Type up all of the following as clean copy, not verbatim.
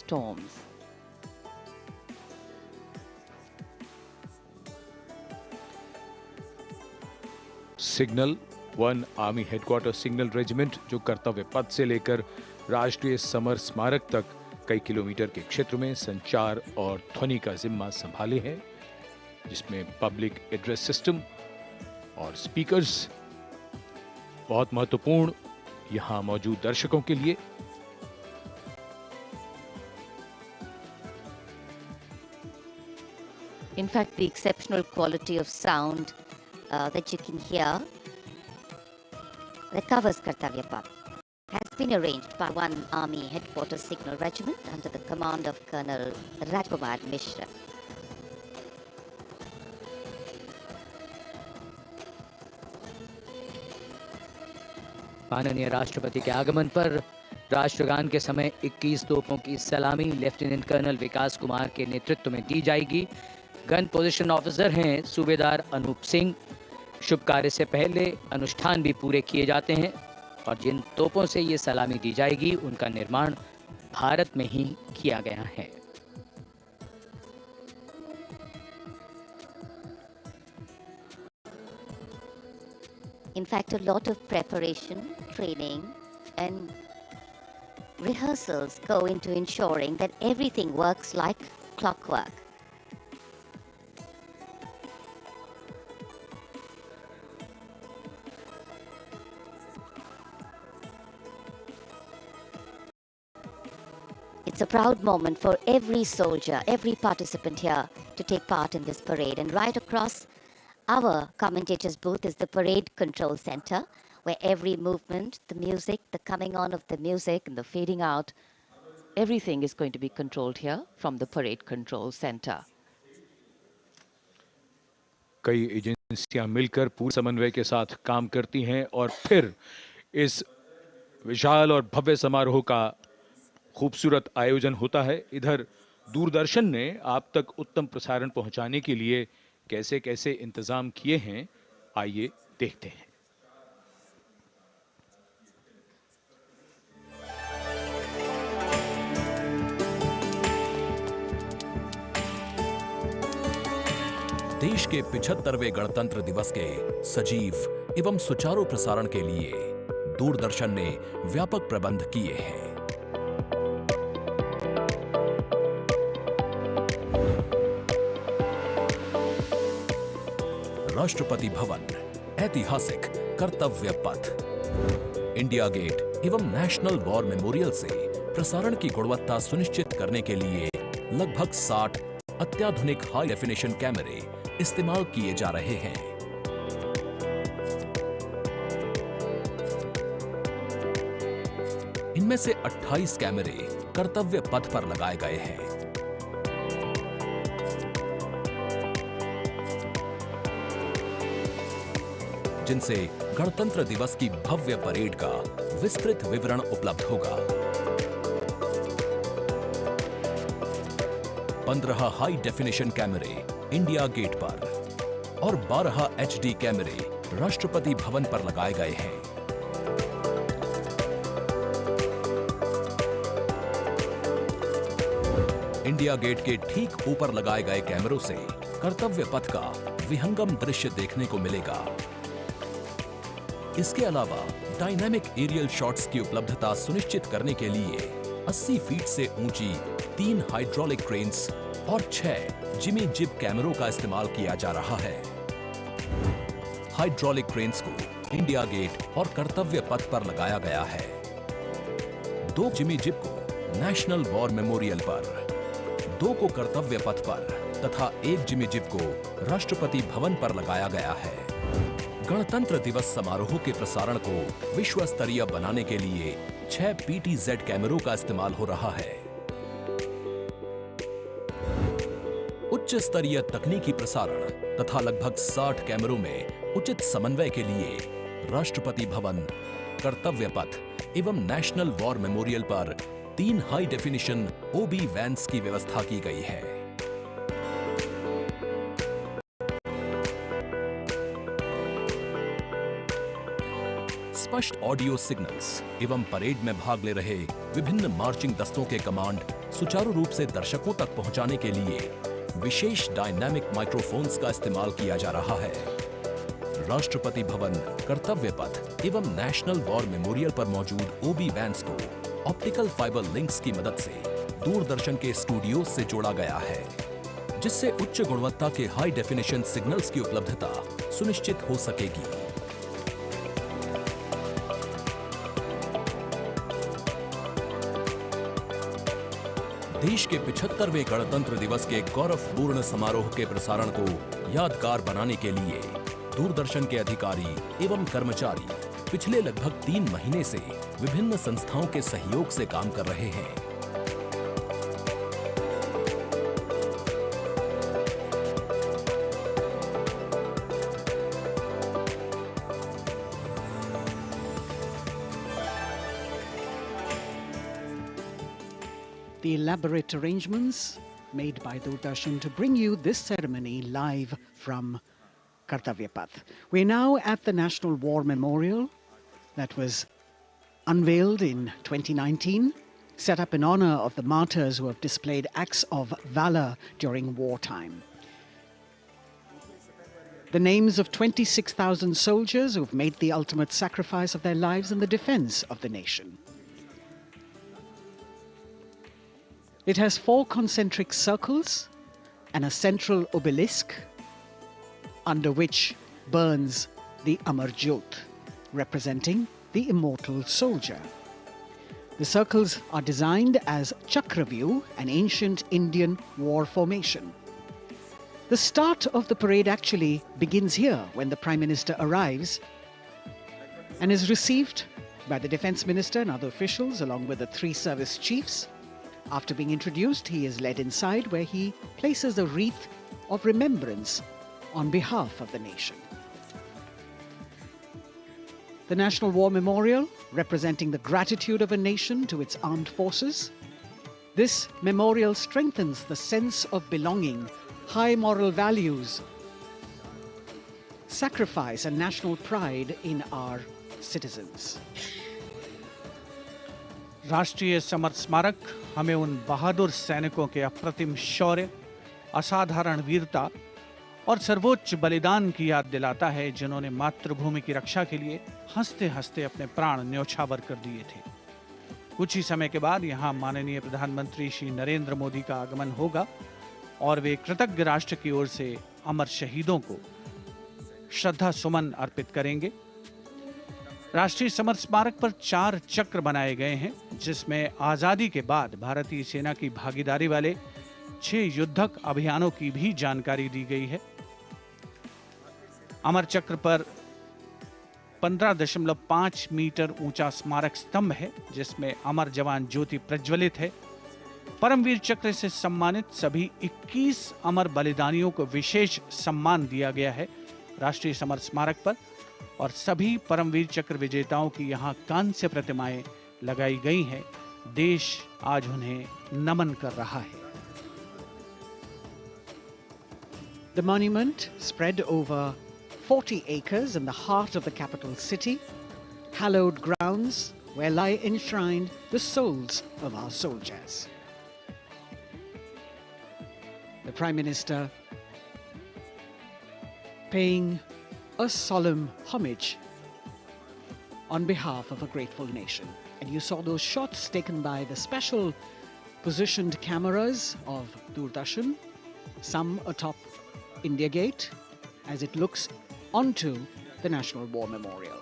storms. Signal 1 army headquarter signal regiment जो कर्तव्य पथ से लेकर राष्ट्रीय समर स्मारक तक कई किलोमीटर के क्षेत्र में संचार और ध्वनि का जिम्मा संभाले हैं, जिसमें पब्लिक एड्रेस सिस्टम और स्पीकर्स बहुत महत्वपूर्ण यहां मौजूद दर्शकों के लिए। In fact, the exceptional quality of sound that you can hear that covers Kartvyapath has been arranged by 1 Army Headquarters Signal Regiment under the command of Colonel Rajkumar Mishra. माननीय राष्ट्रपति के आगमन पर राष्ट्रगान के समय 21 तोपों की सलामी लेफ्टिनेंट कर्नल विकास कुमार के नेतृत्व में दी जाएगी। गन पोजीशन ऑफिसर हैं सूबेदार अनूप सिंह। शुभ कार्य से पहले अनुष्ठान भी पूरे किए जाते हैं और जिन तोपों से ये सलामी दी जाएगी उनका निर्माण भारत में ही किया गया है। In fact, a lot of preparation, training, and rehearsals go into ensuring that everything works like clockwork. It's a proud moment for every soldier, every participant here to take part in this parade. And right across our commentator's booth is the Parade Control Center, where every movement, the music, the coming on of the music and the fading out, everything is going to be controlled here from the Parade Control Center. कई एजेंसियां मिलकर पूरे समन्वय के साथ काम करती हैं और फिर इस विशाल और भव्य समारोह का खूबसूरत आयोजन होता है। इधर दूरदर्शन ने आप तक उत्तम प्रसारण पहुंचाने के लिए कैसे कैसे इंतजाम किए हैं, आइए देखते हैं। देश के 75वें गणतंत्र दिवस के सजीव एवं सुचारू प्रसारण के लिए दूरदर्शन ने व्यापक प्रबंध किए हैं। राष्ट्रपति भवन, ऐतिहासिक कर्तव्य पथ, इंडिया गेट एवं नेशनल वॉर मेमोरियल से प्रसारण की गुणवत्ता सुनिश्चित करने के लिए लगभग 60 अत्याधुनिक हाई डेफिनेशन कैमरे इस्तेमाल किए जा रहे हैं। इनमें से 28 कैमरे कर्तव्य पथ पर लगाए गए हैं। जिनसे गणतंत्र दिवस की भव्य परेड का विस्तृत विवरण उपलब्ध होगा। 15 हाई डेफिनेशन कैमरे इंडिया गेट पर और 12 HD कैमरे राष्ट्रपति भवन पर लगाए गए हैं। इंडिया गेट के ठीक ऊपर लगाए गए कैमरों से कर्तव्य पथ का विहंगम दृश्य देखने को मिलेगा। इसके अलावा डायनामिक एरियल शॉट्स की उपलब्धता सुनिश्चित करने के लिए 80 फीट से ऊंची 3 हाइड्रोलिक क्रेन्स और 6 जिमी जिब कैमरों का इस्तेमाल किया जा रहा है। हाइड्रोलिक क्रेन्स को इंडिया गेट और कर्तव्य पथ पर लगाया गया है। 2 जिमी जिब को नेशनल वॉर मेमोरियल पर, 2 को कर्तव्य पथ पर तथा 1 जिमी जिब को राष्ट्रपति भवन पर लगाया गया है। गणतंत्र दिवस समारोह के प्रसारण को विश्व स्तरीय बनाने के लिए 6 PTZ कैमरों का इस्तेमाल हो रहा है। उच्च स्तरीय तकनीकी प्रसारण तथा लगभग 60 कैमरों में उचित समन्वय के लिए राष्ट्रपति भवन, कर्तव्य पथ एवं नेशनल वॉर मेमोरियल पर 3 हाई डेफिनेशन OB वैन्स की व्यवस्था की गई है। स्पष्ट ऑडियो सिग्नल्स एवं परेड में भाग ले रहे विभिन्न मार्चिंग दस्तों के कमांड सुचारू रूप से दर्शकों तक पहुंचाने के लिए विशेष डायनामिक माइक्रोफोन्स का इस्तेमाल किया जा रहा है। राष्ट्रपति भवन, कर्तव्य पथ एवं नेशनल वॉर मेमोरियल पर मौजूद ओबी वैन्स को ऑप्टिकल फाइबर लिंक्स की मदद से दूरदर्शन के स्टूडियो से जोड़ा गया है, जिससे उच्च गुणवत्ता के हाई डेफिनेशन सिग्नल्स की उपलब्धता सुनिश्चित हो सकेगी। देश के 75वें गणतंत्र दिवस के गौरवपूर्ण समारोह के प्रसारण को यादगार बनाने के लिए दूरदर्शन के अधिकारी एवं कर्मचारी पिछले लगभग 3 महीने से विभिन्न संस्थाओं के सहयोग से काम कर रहे हैं। The elaborate arrangements made by Doordarshan to bring you this ceremony live from Kartvyapath. We're now at the National War Memorial that was unveiled in 2019, set up in honor of the martyrs who have displayed acts of valor during wartime. The names of 26,000 soldiers who've made the ultimate sacrifice of their lives in the defense of the nation. It has 4 concentric circles and a central obelisk under which burns the Amar Jyot, representing the immortal soldier. The circles are designed as Chakravyu, an ancient Indian war formation. The start of the parade actually begins here when the Prime Minister arrives and is received by the Defence Minister and other officials along with the 3 service chiefs. After being introduced, he is led inside where he places a wreath of remembrance on behalf of the nation. The National War Memorial, representing the gratitude of a nation to its armed forces. This memorial strengthens the sense of belonging, high moral values, sacrifice and national pride in our citizens. राष्ट्रीय summer स्मारक हमें उन बहादुर सैनिकों के अप्रतिम शौर्य, असाधारण वीरता और सर्वोच्च बलिदान की याद दिलाता है, जिन्होंने मातृभूमि की रक्षा के लिए हंसते हंसते अपने प्राण न्यौछावर कर दिए थे। कुछ ही समय के बाद यहाँ माननीय प्रधानमंत्री श्री नरेंद्र मोदी का आगमन होगा और वे कृतज्ञ राष्ट्र की ओर से अमर शहीदों को श्रद्धा सुमन अर्पित करेंगे। राष्ट्रीय समर स्मारक पर 4 चक्र बनाए गए हैं, जिसमें आजादी के बाद भारतीय सेना की भागीदारी वाले 6 युद्धक अभियानों की भी जानकारी दी गई है। अमर चक्र पर 15.5 मीटर ऊंचा स्मारक स्तंभ है, जिसमें अमर जवान ज्योति प्रज्वलित है। परमवीर चक्र से सम्मानित सभी 21 अमर बलिदानियों को विशेष सम्मान दिया गया है राष्ट्रीय समर स्मारक पर, और सभी परमवीर चक्र विजेताओं की यहाँ कांस्य प्रतिमाएं लगाई गई हैं। देश आज उन्हें नमन कर रहा है। The monument, spread over 40 acres in the heart of the capital city, hallowed grounds where lie enshrined the souls of our soldiers. The Prime Minister paying a solemn homage on behalf of a grateful nation. And you saw those shots taken by the special positioned cameras of Doordarshan, some atop India Gate, as it looks onto the National War Memorial.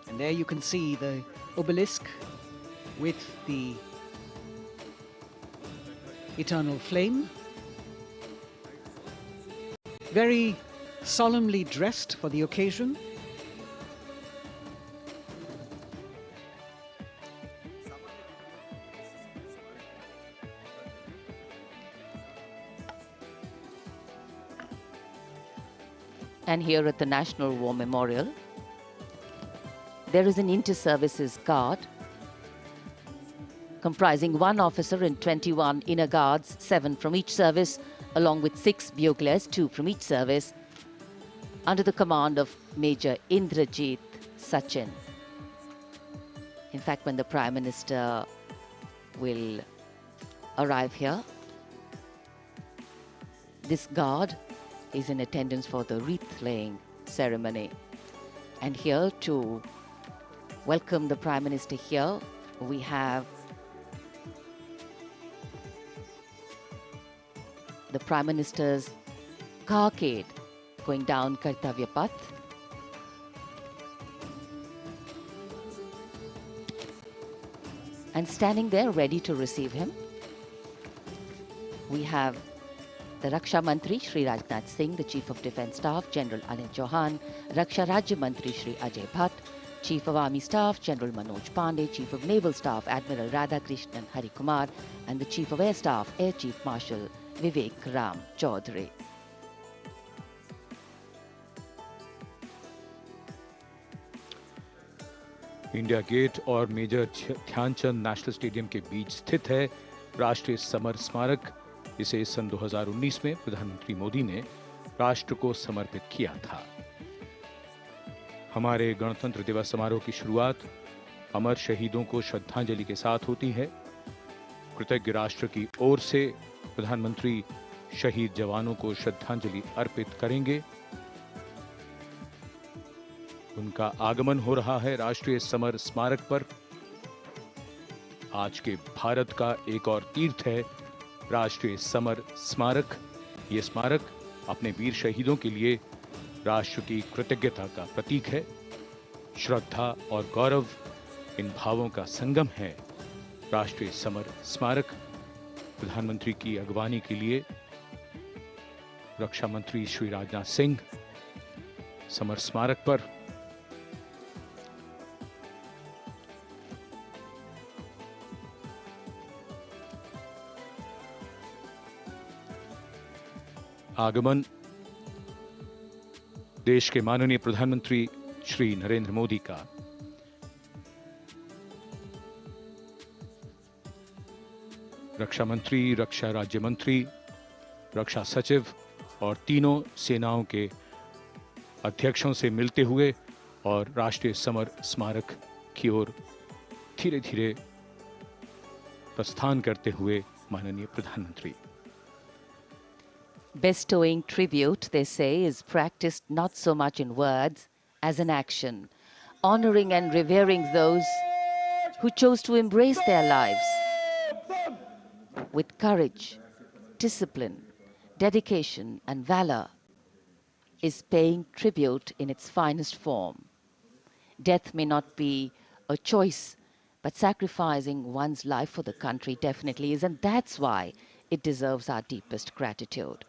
And there you can see the obelisk with the eternal flame, very solemnly dressed for the occasion. And here at the National War Memorial, there is an inter-services guard comprising 1 officer and 21 inner guards, 7 from each service, along with 6 buglers, 2 from each service, under the command of Major Indrajit Sachin. In fact, when the Prime Minister will arrive here. This guard is in attendance for the wreath laying ceremony. And here to welcome the Prime Minister here, we have the Prime Minister's carcade going down Kartvyapath. And standing there ready to receive him, we have the Raksha Mantri Shri Rajnath Singh, the Chief of Defence Staff General Anil Chauhan, Raksha Rajya Mantri Shri Ajay Bhatt, Chief of Army Staff General Manoj Pandey, Chief of Naval Staff Admiral Radhakrishnan Harikumar, and the Chief of Air Staff Air Chief Marshal Vivek Ram Chaudhary. India Gate और major Dhyanchand national stadium के बीच स्थित है राष्ट्रीय summer स्मारक। इसे सन 2019 में प्रधानमंत्री मोदी ने राष्ट्र को समर्पित किया था। हमारे गणतंत्र दिवस समारोह की शुरुआत अमर शहीदों को श्रद्धांजलि के साथ होती है। कृतज्ञ राष्ट्र की ओर से प्रधानमंत्री शहीद जवानों को श्रद्धांजलि अर्पित करेंगे। उनका आगमन हो रहा है राष्ट्रीय समर स्मारक पर। आज के भारत का एक और तीर्थ है राष्ट्रीय समर स्मारक। ये स्मारक अपने वीर शहीदों के लिए राष्ट्र की कृतज्ञता का प्रतीक है। श्रद्धा और गौरव इन भावों का संगम है राष्ट्रीय समर स्मारक। प्रधानमंत्री की अगवानी के लिए रक्षा मंत्री श्री राजनाथ सिंह समर स्मारक पर आगमन देश के माननीय प्रधानमंत्री श्री नरेंद्र मोदी का रक्षा मंत्री, रक्षा राज्य मंत्री, रक्षा सचिव और तीनों सेनाओं के अध्यक्षों से मिलते हुए और राष्ट्रीय समर स्मारक की ओर धीरे धीरे प्रस्थान करते हुए माननीय प्रधानमंत्री। Bestowing tribute, they say, is practiced not so much in words as in action, honoring and revering those who chose to embrace their lives with courage, discipline, dedication, and valor is paying tribute in its finest form. Death may not be a choice, but sacrificing one's life for the country definitely is, and that's why it deserves our deepest gratitude.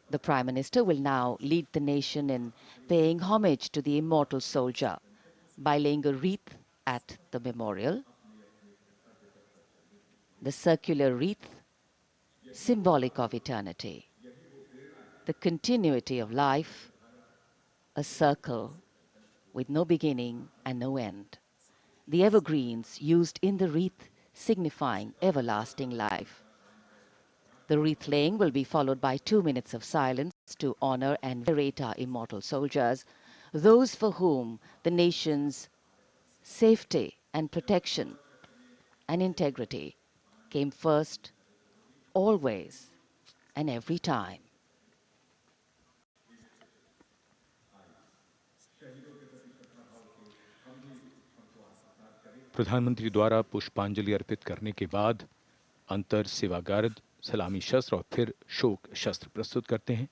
The Prime Minister will now lead the nation in paying homage to the immortal soldier by laying a wreath at the memorial. The circular wreath, symbolic of eternity, the continuity of life, a circle with no beginning and no end. The evergreens used in the wreath signifying everlasting life. The wreath laying will be followed by 2 minutes of silence to honor and venerate our immortal soldiers, those for whom the nation's safety and protection and integrity came first, always and every time. प्रधानमंत्री द्वारा पुष्पांजलि अर्पित करने के बाद अंतर सेवागार्द सलामी शस्त्र और फिर शोक शस्त्र प्रस्तुत करते हैं।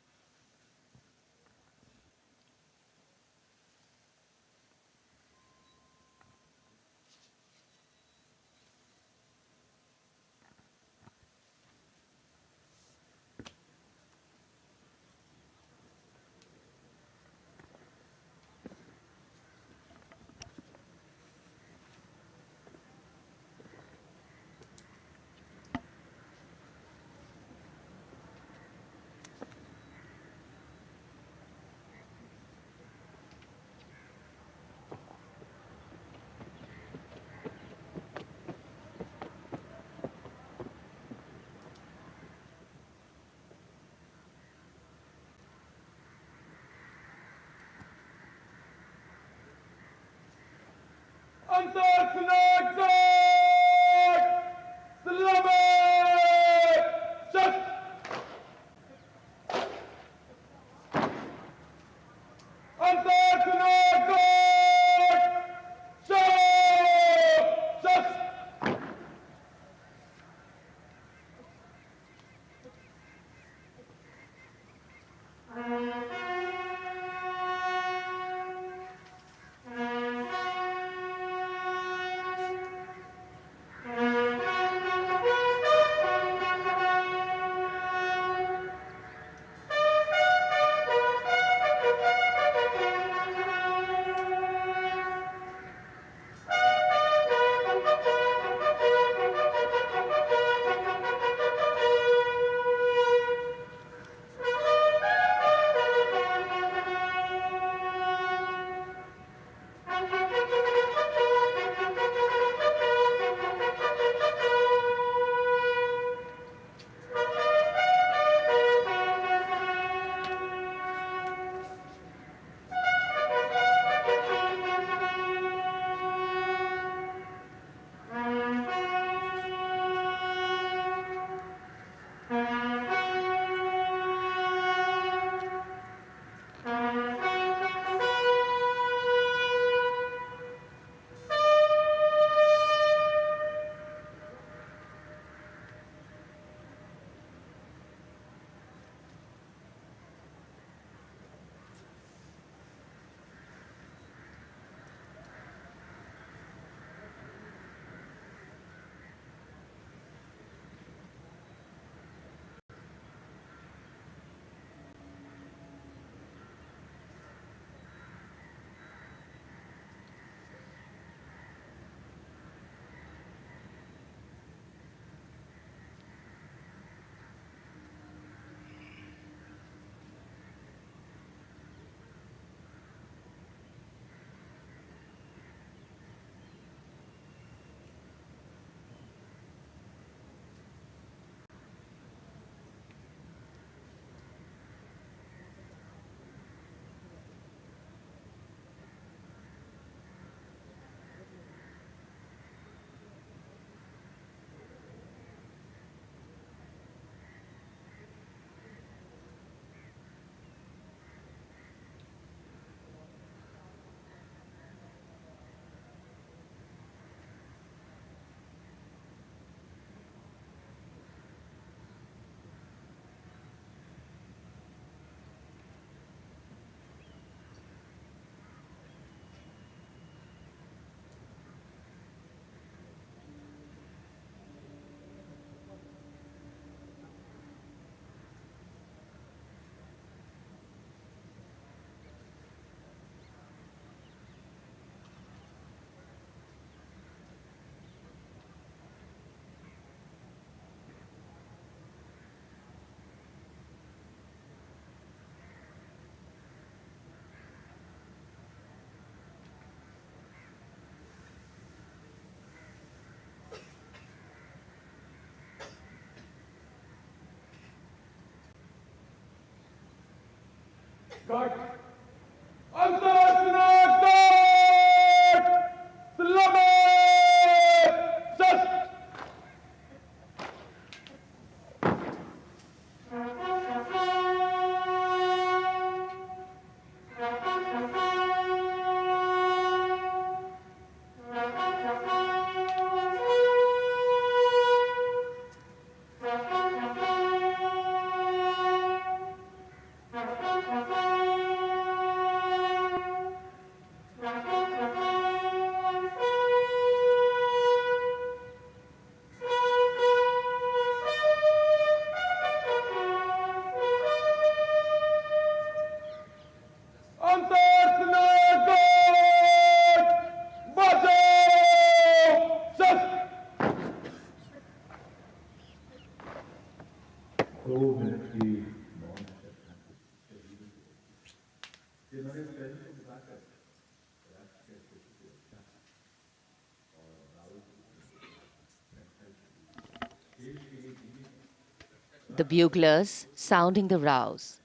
The buglers sounding the rouse,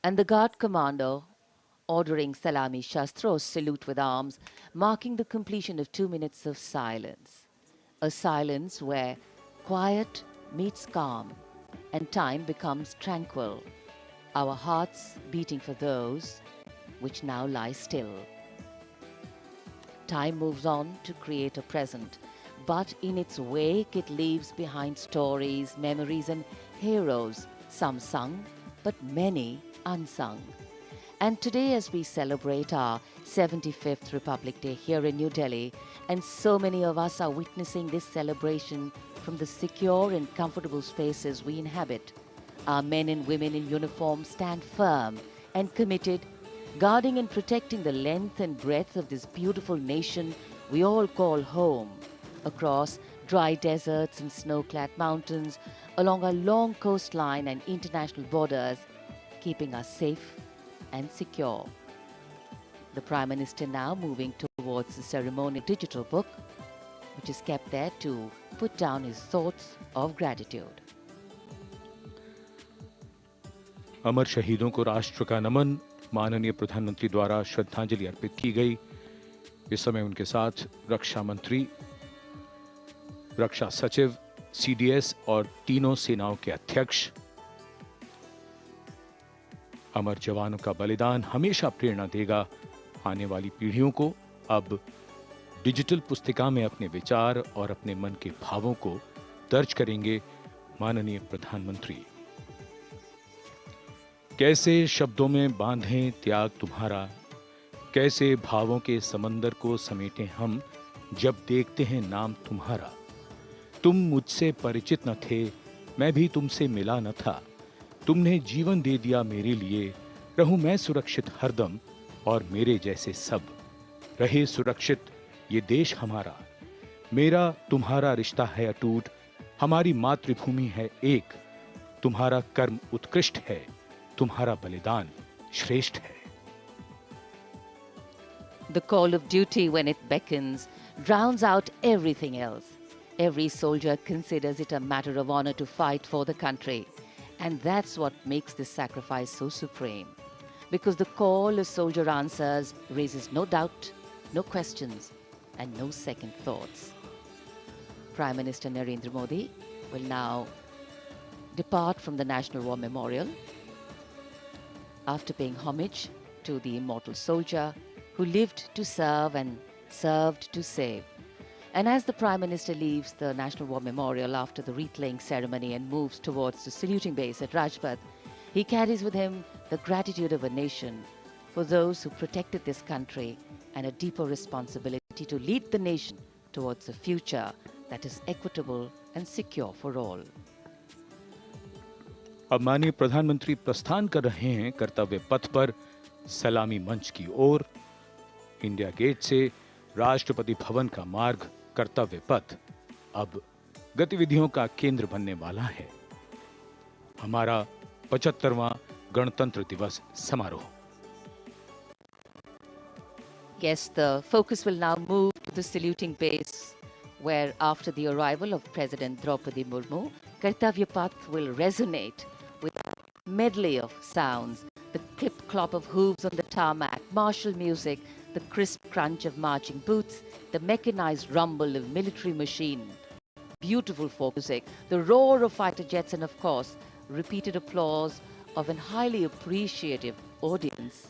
and the guard commander ordering Salami Shastros salute with arms, marking the completion of 2 minutes of silence. A silence where quiet meets calm and time becomes tranquil, our hearts beating for those which now lie still. Time moves on to create a present, but in its wake it leaves behind stories, memories and heroes, some sung, but many unsung. And today, as we celebrate our 75th Republic Day here in New Delhi, and so many of us are witnessing this celebration from the secure and comfortable spaces we inhabit, our men and women in uniform stand firm and committed, guarding and protecting the length and breadth of this beautiful nation we all call home, across dry deserts and snow-clad mountains, along our long coastline and international borders, keeping us safe and secure. The Prime Minister now moving towards the ceremonial digital book, which is kept there to put down his thoughts of gratitude. अमर शहीदों को राष्ट्र का नमन, माननीय प्रधानमंत्री द्वारा श्रद्धांजलि अर्पित की गई। इस समय उनके साथ रक्षा मंत्री, रक्षा सचिव, सीडीएस और तीनों सेनाओं के अध्यक्ष। अमर जवानों का बलिदान हमेशा प्रेरणा देगा आने वाली पीढ़ियों को। अब डिजिटल पुस्तिका में अपने विचार और अपने मन के भावों को दर्ज करेंगे माननीय प्रधानमंत्री। कैसे शब्दों में बांधें त्याग तुम्हारा, कैसे भावों के समंदर को समेटें हम जब देखते हैं नाम तुम्हारा। तुम मुझसे परिचित न थे, मैं भी तुमसे मिला न था, तुमने जीवन दे दिया मेरे लिए, रहूं मैं सुरक्षित हरदम और मेरे जैसे सब, रहे सुरक्षित ये देश हमारा। मेरा तुम्हारा रिश्ता है अटूट, हमारी मातृभूमि है एक, तुम्हारा कर्म उत्कृष्ट है, तुम्हारा बलिदान श्रेष्ठ है। The call of duty, when it beckons, drowns out everything else. Every soldier considers it a matter of honor to fight for the country. And that's what makes this sacrifice so supreme. Because the call a soldier answers raises no doubt, no questions, and no second thoughts. Prime Minister Narendramodi will now depart from the National War Memorial after paying homage to the immortal soldier who lived to serve and served to save. And as the Prime Minister leaves the National War Memorial after the wreath-laying ceremony and moves towards the saluting base at Rajpath, he carries with him the gratitude of a nation for those who protected this country and a deeper responsibility to lead the nation towards a future that is equitable and secure for all. अब माननीय प्रधानमंत्री प्रस्थान कर रहे हैं कर्तव्य पथ पर सलामी मंच की ओर। इंडिया गेट से राष्ट्रपति भवन का मार्ग कर्तव्य पथ अब गतिविधियों का केंद्र बनने वाला है। हमारा 75वां गणतंत्र दिवस समारोह। Yes, the focus will now move to the saluting base, where after the arrival of President Draupadi Murmu, Kartvyapath will resonate with a medley of sounds, the clip-clop of hooves on the tarmac, martial music, the crisp crunch of marching boots, the mechanized rumble of military machine, beautiful folk music, the roar of fighter jets, and of course, repeated applause of an highly appreciative audience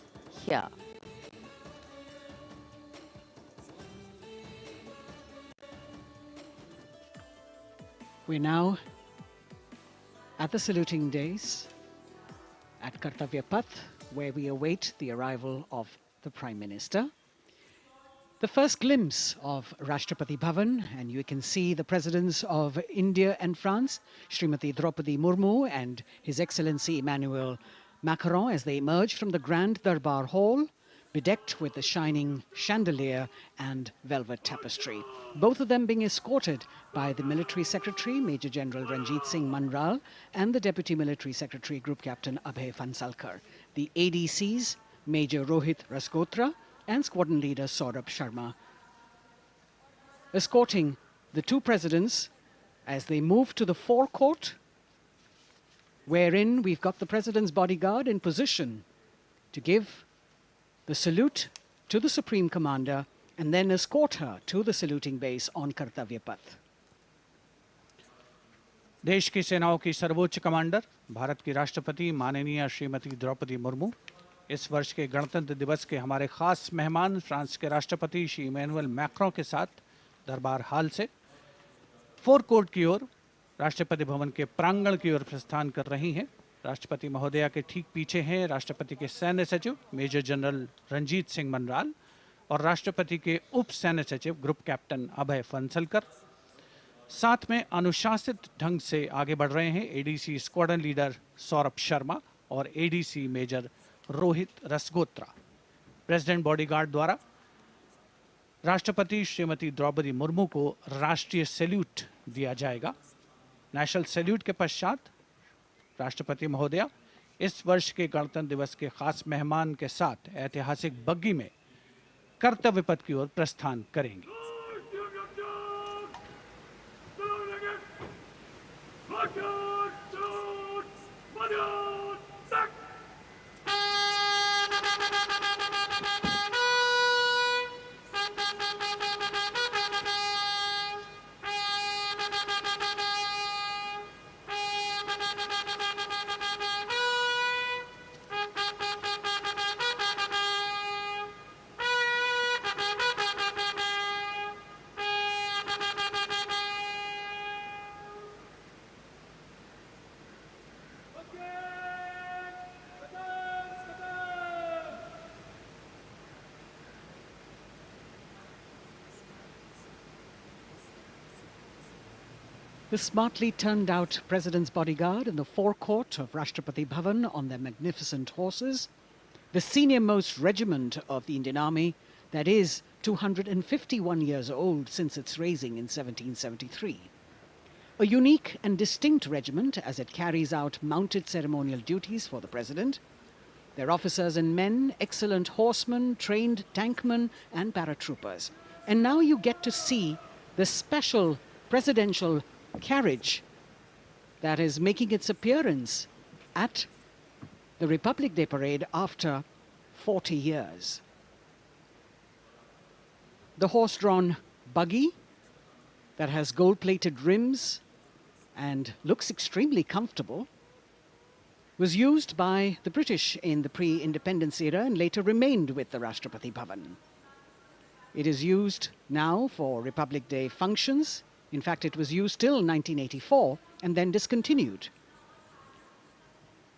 here. We're now at the saluting days at Kartvyapath, where we await the arrival of the Prime Minister. The first glimpse of Rashtrapati Bhavan, and you can see the presidents of India and France, Srimati Draupadi Murmu and His Excellency Emmanuel Macron, as they emerge from the Grand Darbar Hall, bedecked with the shining chandelier and velvet tapestry. Both of them being escorted by the Military Secretary, Major General Ranjit Singh Manral, and the Deputy Military Secretary, Group Captain Abhay Fansalkar. The ADCs, Major Rohit Rasgotra and Squadron Leader Saurabh Sharma, escorting the two presidents as they move to the forecourt, wherein we've got the President's bodyguard in position to give the salute to the Supreme Commander and then escort her to the saluting base on Kartvyapath. देश की सेनाओं की सर्वोच्च commander Bharat की राष्ट्रपति माननीय श्रीमती द्रौपदी मुर्मू, इस वर्ष के गणतंत्र दिवस के हमारे खास मेहमान फ्रांस के राष्ट्रपति श्री इमैनुअल मैक्रों के साथ दरबार हाल से फोर कोर्ट की ओर राष्ट्रपति भवन के प्रांगण की ओर प्रस्थान कर रही हैं। राष्ट्रपति महोदया के ठीक पीछे हैं राष्ट्रपति के सैन्य सचिव मेजर जनरल रंजीत सिंह मनराल और राष्ट्रपति के उप सैन्य सचिव ग्रुप कैप्टन अभय फंसलकर। साथ में अनुशासित ढंग से आगे बढ़ रहे हैं ADC squadron leader Saurabh Sharma और ADC major Rohit Rasgotra. President bodyguard द्वारा राष्ट्रपति श्रीमती द्रौपदी मुर्मू को राष्ट्रीय सैल्यूट दिया जाएगा। नेशनल सैल्यूट के पश्चात राष्ट्रपति महोदया इस वर्ष के गणतंत्र दिवस के खास मेहमान के साथ ऐतिहासिक बग्गी में कर्तव्य पथ की ओर प्रस्थान करेंगी। The smartly turned out President's bodyguard in the forecourt of Rashtrapati Bhavan on their magnificent horses, the senior-most regiment of the Indian Army that is 251 years old since its raising in 1773. A unique and distinct regiment as it carries out mounted ceremonial duties for the President. Their officers and men, excellent horsemen, trained tankmen and paratroopers. And now you get to see the special presidential carriage that is making its appearance at the Republic Day parade after 40 years. The horse-drawn buggy that has gold-plated rims and looks extremely comfortable was used by the British in the pre-independence era and later remained with the Rashtrapati Bhavan. It is used now for Republic Day functions. In fact, it was used till 1984 and then discontinued.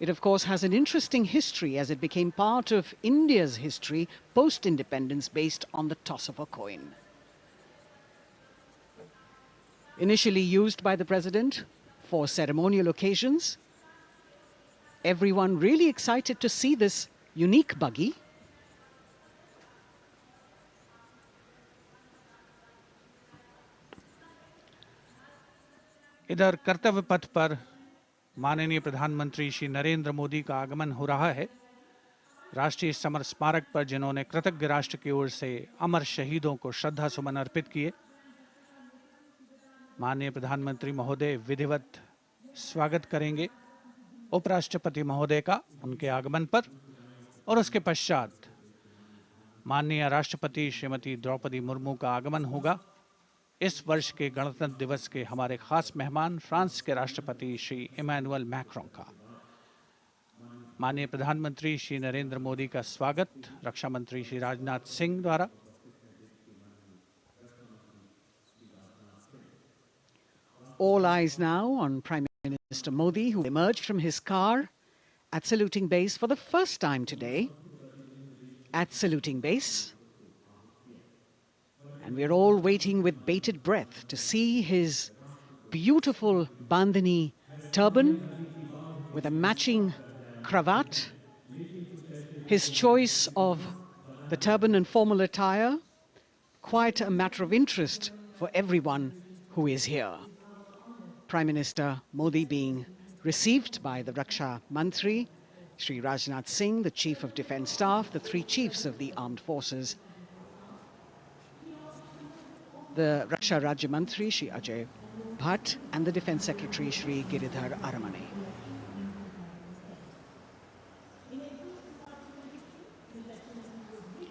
It, of course, has an interesting history as it became part of India's history post-independence based on the toss of a coin. Initially used by the President for ceremonial occasions, everyone really excited to see this unique buggy. इधर कर्तव्य पथ पर माननीय प्रधानमंत्री श्री नरेंद्र मोदी का आगमन हो रहा है। राष्ट्रीय समर स्मारक पर जिन्होंने कृतज्ञ राष्ट्र की ओर से अमर शहीदों को श्रद्धा सुमन अर्पित किए, माननीय प्रधानमंत्री महोदय विधिवत स्वागत करेंगे उपराष्ट्रपति महोदय का उनके आगमन पर और उसके पश्चात माननीय राष्ट्रपति श्रीमती द्रौपदी मुर्मू का आगमन होगा। इस वर्ष के गणतंत्र दिवस के हमारे खास मेहमान फ्रांस के राष्ट्रपति श्री इमैनुअल मैक्रों का। माननीय प्रधानमंत्री श्री नरेंद्र मोदी का स्वागत रक्षा मंत्री श्री राजनाथ सिंह द्वारा। All eyes now on Prime Minister Modi, who emerged from his car at saluting base for the first time today. At saluting base. And we're all waiting with bated breath to see his beautiful bandhani turban with a matching cravat. His choice of the turban and formal attire, quite a matter of interest for everyone who is here. Prime Minister Modi being received by the Raksha Mantri, Shri Rajnath Singh, the Chief of Defence Staff, the three chiefs of the armed forces, the Raksha Rajya Mantri, Shri Ajay Bhatt, and the Defence Secretary, Shri Giridhar Aramane.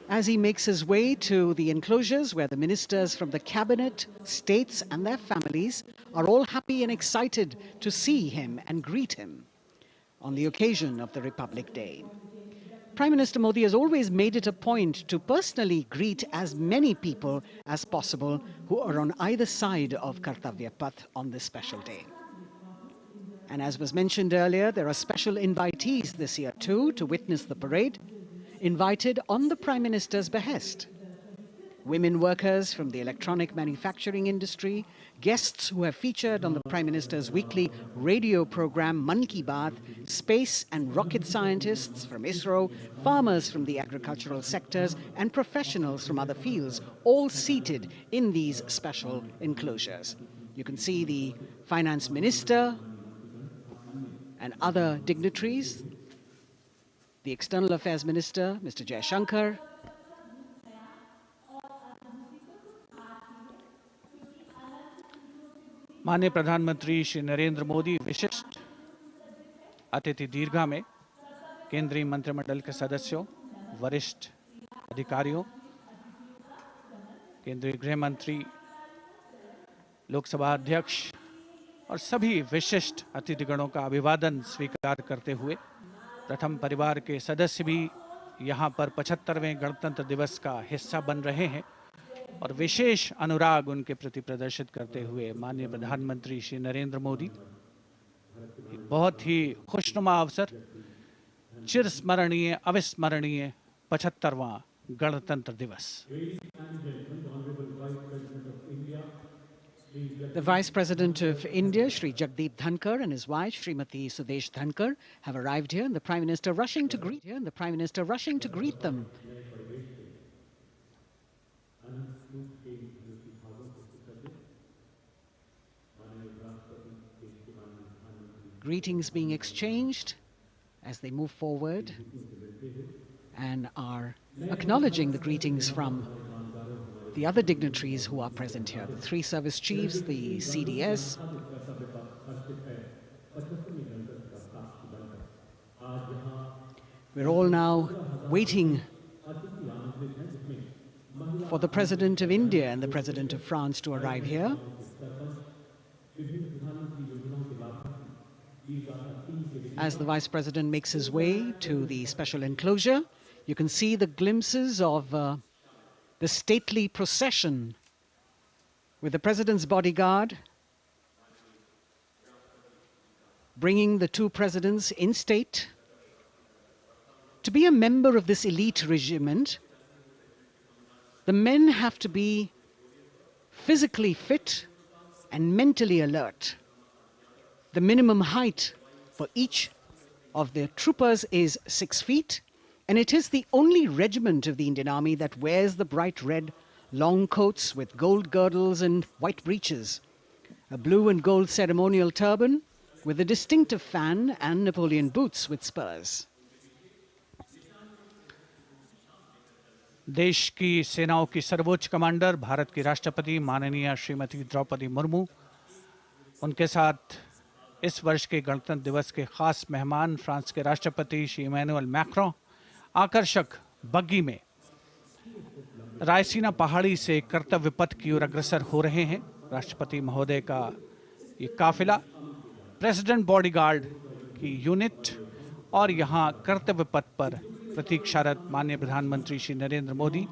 As he makes his way to the enclosures where the ministers from the cabinet, states and their families are all happy and excited to see him and greet him on the occasion of the Republic Day. Prime Minister Modi has always made it a point to personally greet as many people as possible who are on either side of Kartvyapath on this special day. And as was mentioned earlier, there are special invitees this year too to witness the parade, invited on the Prime Minister's behest. Women workers from the electronic manufacturing industry, guests who have featured on the Prime Minister's weekly radio program Mann Ki Baat, space and rocket scientists from ISRO, farmers from the agricultural sectors and professionals from other fields, all seated in these special enclosures. You can see the Finance Minister and other dignitaries, the External Affairs Minister, Mr. Jaishankar, माननीय प्रधानमंत्री श्री नरेंद्र मोदी विशिष्ट अतिथि दीर्घा में केंद्रीय मंत्रिमंडल के सदस्यों, वरिष्ठ अधिकारियों, केंद्रीय गृह मंत्री, लोकसभा अध्यक्ष और सभी विशिष्ट अतिथिगणों का अभिवादन स्वीकार करते हुए प्रथम परिवार के सदस्य भी यहाँ पर 75वें गणतंत्र दिवस का हिस्सा बन रहे हैं और विशेष अनुराग उनके प्रति प्रदर्शित करते हुए माननीय प्रधानमंत्री श्री नरेंद्र मोदी बहुत ही खुशनुमा अवसर, चिरस्मरणीय अविस्मरणीय 75वां गणतंत्र दिवस। The Vice President of India, Shri Jagdeep Dhankar, and his wife, Srimati Sudesh Dhankar, have arrived here, and the Prime Minister rushing to greet them. Greetings being exchanged as they move forward and are acknowledging the greetings from the other dignitaries who are present here, the three service chiefs, the CDS. We're all now waiting for the President of India and the President of France to arrive here. As the Vice President makes his way to the special enclosure, you can see the glimpses of the stately procession with the President's bodyguard bringing the two presidents in state. To be a member of this elite regiment, the men have to be physically fit and mentally alert. The minimum height for each of the troopers is 6 feet, and it is the only regiment of the Indian Army that wears the bright red long coats with gold girdles and white breeches, a blue and gold ceremonial turban with a distinctive fan and Napoleon boots with spurs. देश की सेनाओं की सर्वोच्च commander Bharat की राष्ट्रपति माननीय श्रीमती द्रौपदी मुर्मू, उनके साथ इस वर्ष के गणतंत्र दिवस के खास मेहमान फ्रांस के राष्ट्रपति श्री इमैनुअल मैक्रों आकर्षक बग्गी में रायसीना पहाड़ी से कर्तव्य पथ की ओर अग्रसर हो रहे हैं। राष्ट्रपति महोदय का ये काफिला, प्रेसिडेंट बॉडीगार्ड की यूनिट और यहाँ कर्तव्य पथ पर प्रतीक्षारत माननीय प्रधानमंत्री श्री नरेंद्र मोदी,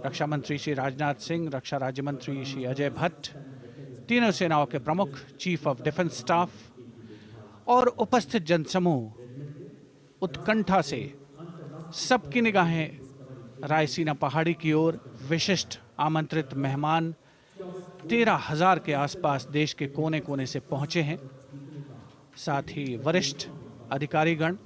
रक्षा मंत्री श्री राजनाथ सिंह, रक्षा राज्य मंत्री श्री अजय भट्ट, तीनों सेनाओं के प्रमुख, चीफ ऑफ डिफेंस स्टाफ और उपस्थित जनसमूह उत्कंठा से सबकी निगाहें रायसीना पहाड़ी की ओर। विशिष्ट आमंत्रित मेहमान 13,000 के आसपास देश के कोने कोने से पहुंचे हैं। साथ ही वरिष्ठ अधिकारीगण,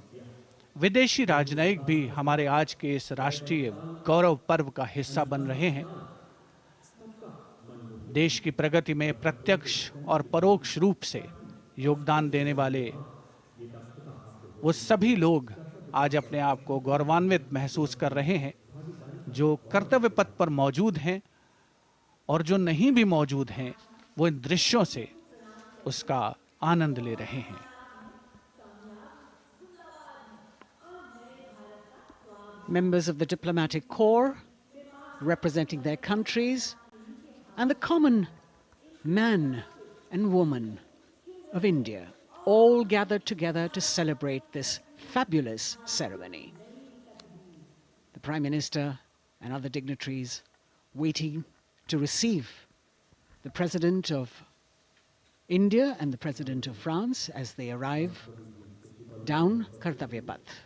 विदेशी राजनयिक भी हमारे आज के इस राष्ट्रीय गौरव पर्व का हिस्सा बन रहे हैं। देश की प्रगति में प्रत्यक्ष और परोक्ष रूप से योगदान देने वाले वो सभी लोग आज अपने आप को गौरवान्वित महसूस कर रहे हैं, जो कर्तव्य पथ पर मौजूद हैं और जो नहीं भी मौजूद हैं, वो इन दृश्यों से उसका आनंद ले रहे हैं। Members of the diplomatic corps representing their countries and the common man and woman of India all gathered together to celebrate this fabulous ceremony. The Prime Minister and other dignitaries waiting to receive the President of India and the President of France as they arrive down Kartvyapath.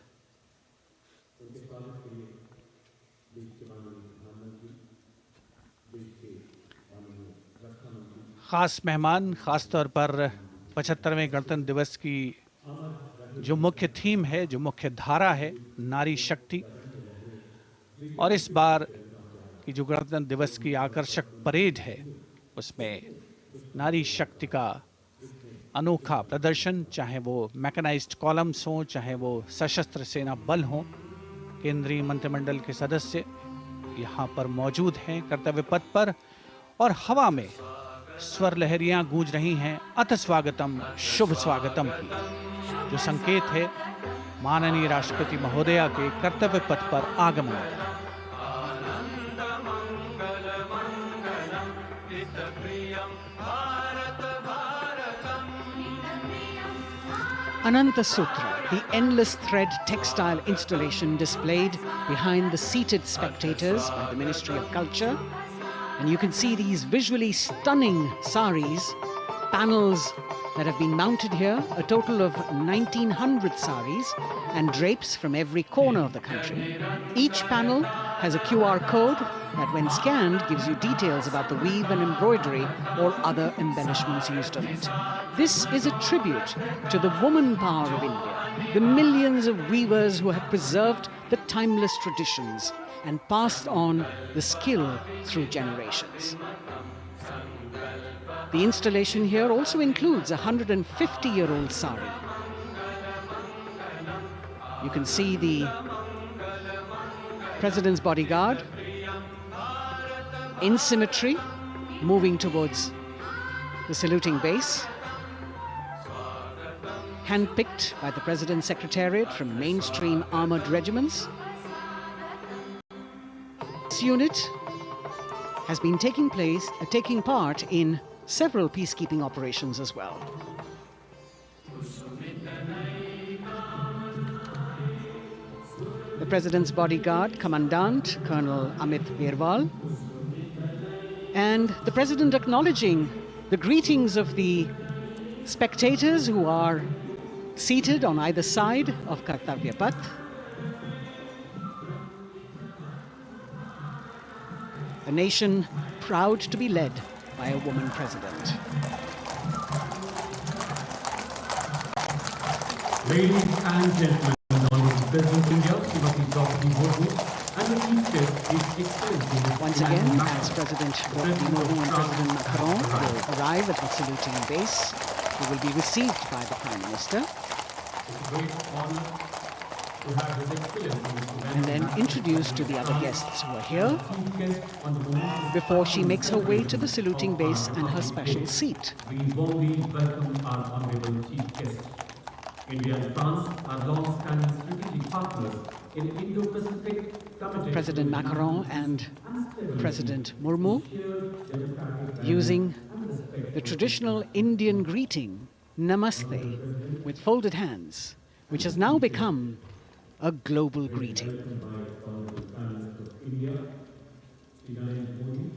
खास मेहमान, खास तौर पर 75वें गणतंत्र दिवस की जो मुख्य थीम है, जो मुख्य धारा है, नारी शक्ति, और इस बार की जो गणतंत्र दिवस की आकर्षक परेड है, उसमें नारी शक्ति का अनोखा प्रदर्शन, चाहे वो मैकेनाइज्ड कॉलम्स हों, चाहे वो सशस्त्र सेना बल हों, केंद्रीय मंत्रिमंडल के सदस्य यहाँ पर मौजूद हैं कर्तव्य पथ पर, और हवा में स्वर लहरियां गूंज रही हैं अथ स्वागतम, शुभ स्वागतम की, जो संकेत है माननीय राष्ट्रपति महोदया के कर्तव्य पथ पर आगमन का। Ananta Sutra, the endless thread textile installation displayed behind the seated spectators by the Ministry of Culture. And you can see these visually stunning saris, panels that have been mounted here, a total of 1,900 saris and drapes from every corner of the country. Each panel has a QR code that when scanned gives you details about the weave and embroidery or other embellishments used on it. This is a tribute to the woman power of India, the millions of weavers who have preserved the timeless traditions and passed on the skill through generations. The installation here also includes a 150-year-old sari. You can see the President's bodyguard in symmetry moving towards the saluting base, handpicked by the President's Secretariat from mainstream armored regiments. This unit has been taking part in several peacekeeping operations as well. The President's bodyguard, Commandant Colonel Amit Birwal, and the President acknowledging the greetings of the spectators who are seated on either side of Kartvyapath. A nation proud to be led by a woman president. Ladies and gentlemen, Honorable President of India, Srimati Draupadi Murmu, and the Chief Guest, His Excellency. Once again, as President Draupadi Murmu and President Macron will arrive at the saluting base, they will be received by the Prime Minister. It's a great honor to have His Excellency and then introduced to the other guests who are here before she makes her way to the saluting base and her special seat. We warmly welcome our Honorable Chief Guest. India and France are long-standing strategic partners in Indo-Pacific committed President Macron and President Murmu using the traditional Indian greeting, Namaste, with folded hands, which has now become a global greeting. India, Narendramodi,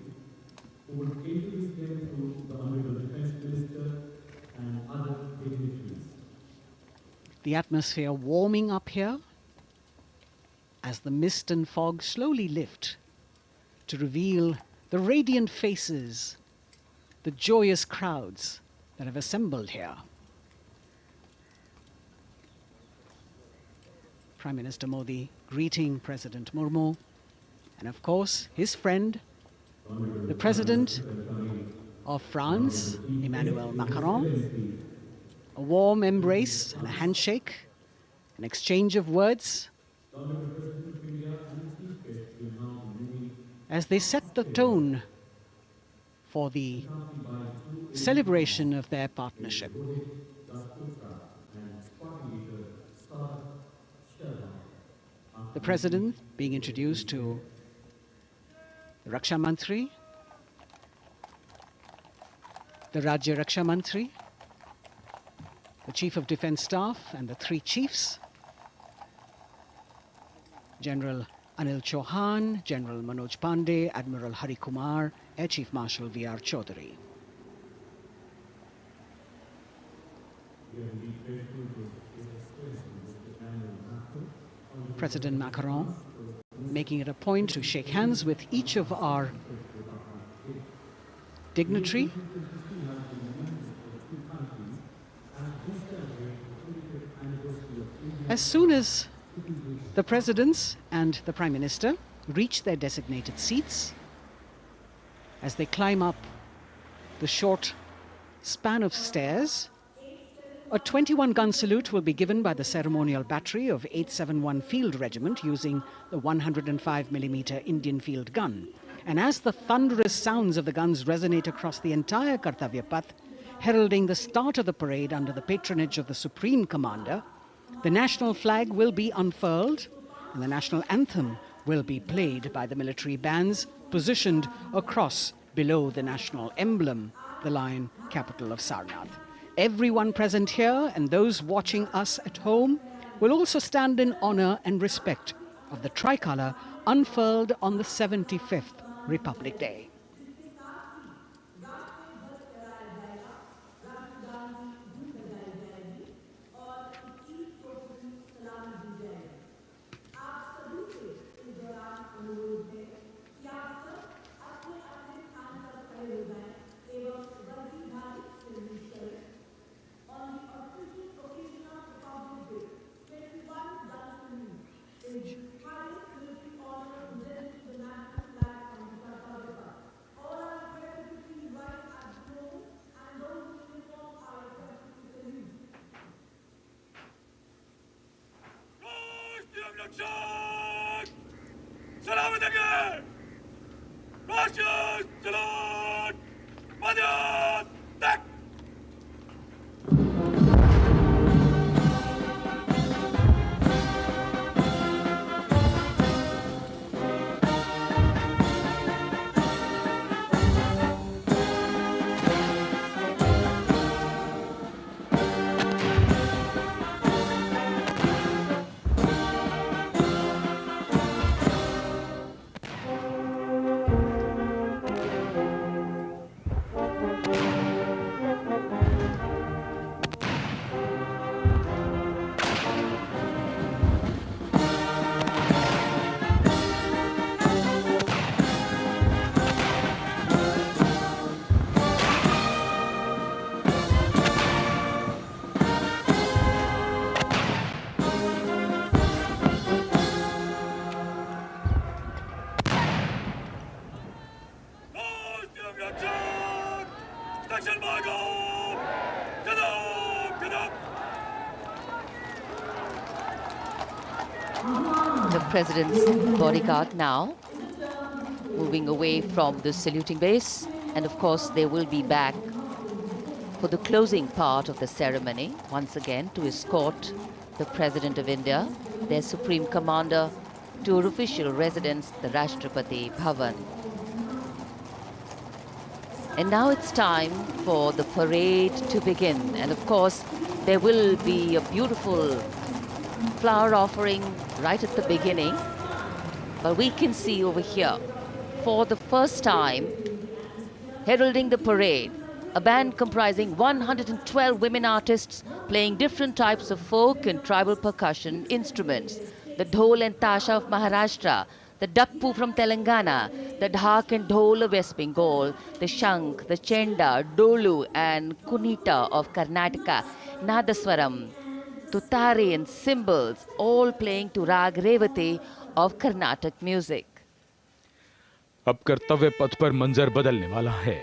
who would introduce them to the Honorable Defence Minister and other dignitaries. The atmosphere warming up here as the mist and fog slowly lift to reveal the radiant faces, the joyous crowds that have assembled here. Prime Minister Modi greeting President Murmu, and of course his friend, the President of France, Emmanuel Macron. A warm embrace and a handshake, an exchange of words as they set the tone for the celebration of their partnership. The President being introduced to the Raksha Mantri, the Rajya Raksha Mantri, the Chief of Defence Staff and the three chiefs, General Anil Chauhan, General Manoj Pandey, Admiral Hari Kumar, Air Chief Marshal V.R. Chaudhary. President Macron making it a point to shake hands with each of our dignitary. As soon as the presidents and the Prime Minister reach their designated seats, as they climb up the short span of stairs, a 21-gun salute will be given by the ceremonial battery of 871 Field Regiment using the 105mm Indian field gun. And as the thunderous sounds of the guns resonate across the entire Kartvyapath, heralding the start of the parade under the patronage of the Supreme Commander, the national flag will be unfurled and the national anthem will be played by the military bands positioned across below the national emblem, the Lion capital of Sarnath. Everyone present here and those watching us at home will also stand in honor and respect of the tricolour unfurled on the 75th Republic Day. The President's bodyguard now moving away from the saluting base, and of course they will be back for the closing part of the ceremony, once again to escort the President of India, their Supreme Commander, to her official residence, the Rashtrapati Bhavan. And now it's time for the parade to begin. And of course, there will be a beautiful flower offering right at the beginning. But we can see over here, for the first time, heralding the parade, a band comprising 112 women artists playing different types of folk and tribal percussion instruments. The dhol and tasha of Maharashtra, the dappu from Telangana, the dhak and dhol of West Bengal, the shank, the chenda, dolu and kunita of Karnataka, nadaswaram, tutari and cymbals, all playing to rag revati of Carnatic music. अब कर्तव्य पथ पर मंजर बदलने वाला है।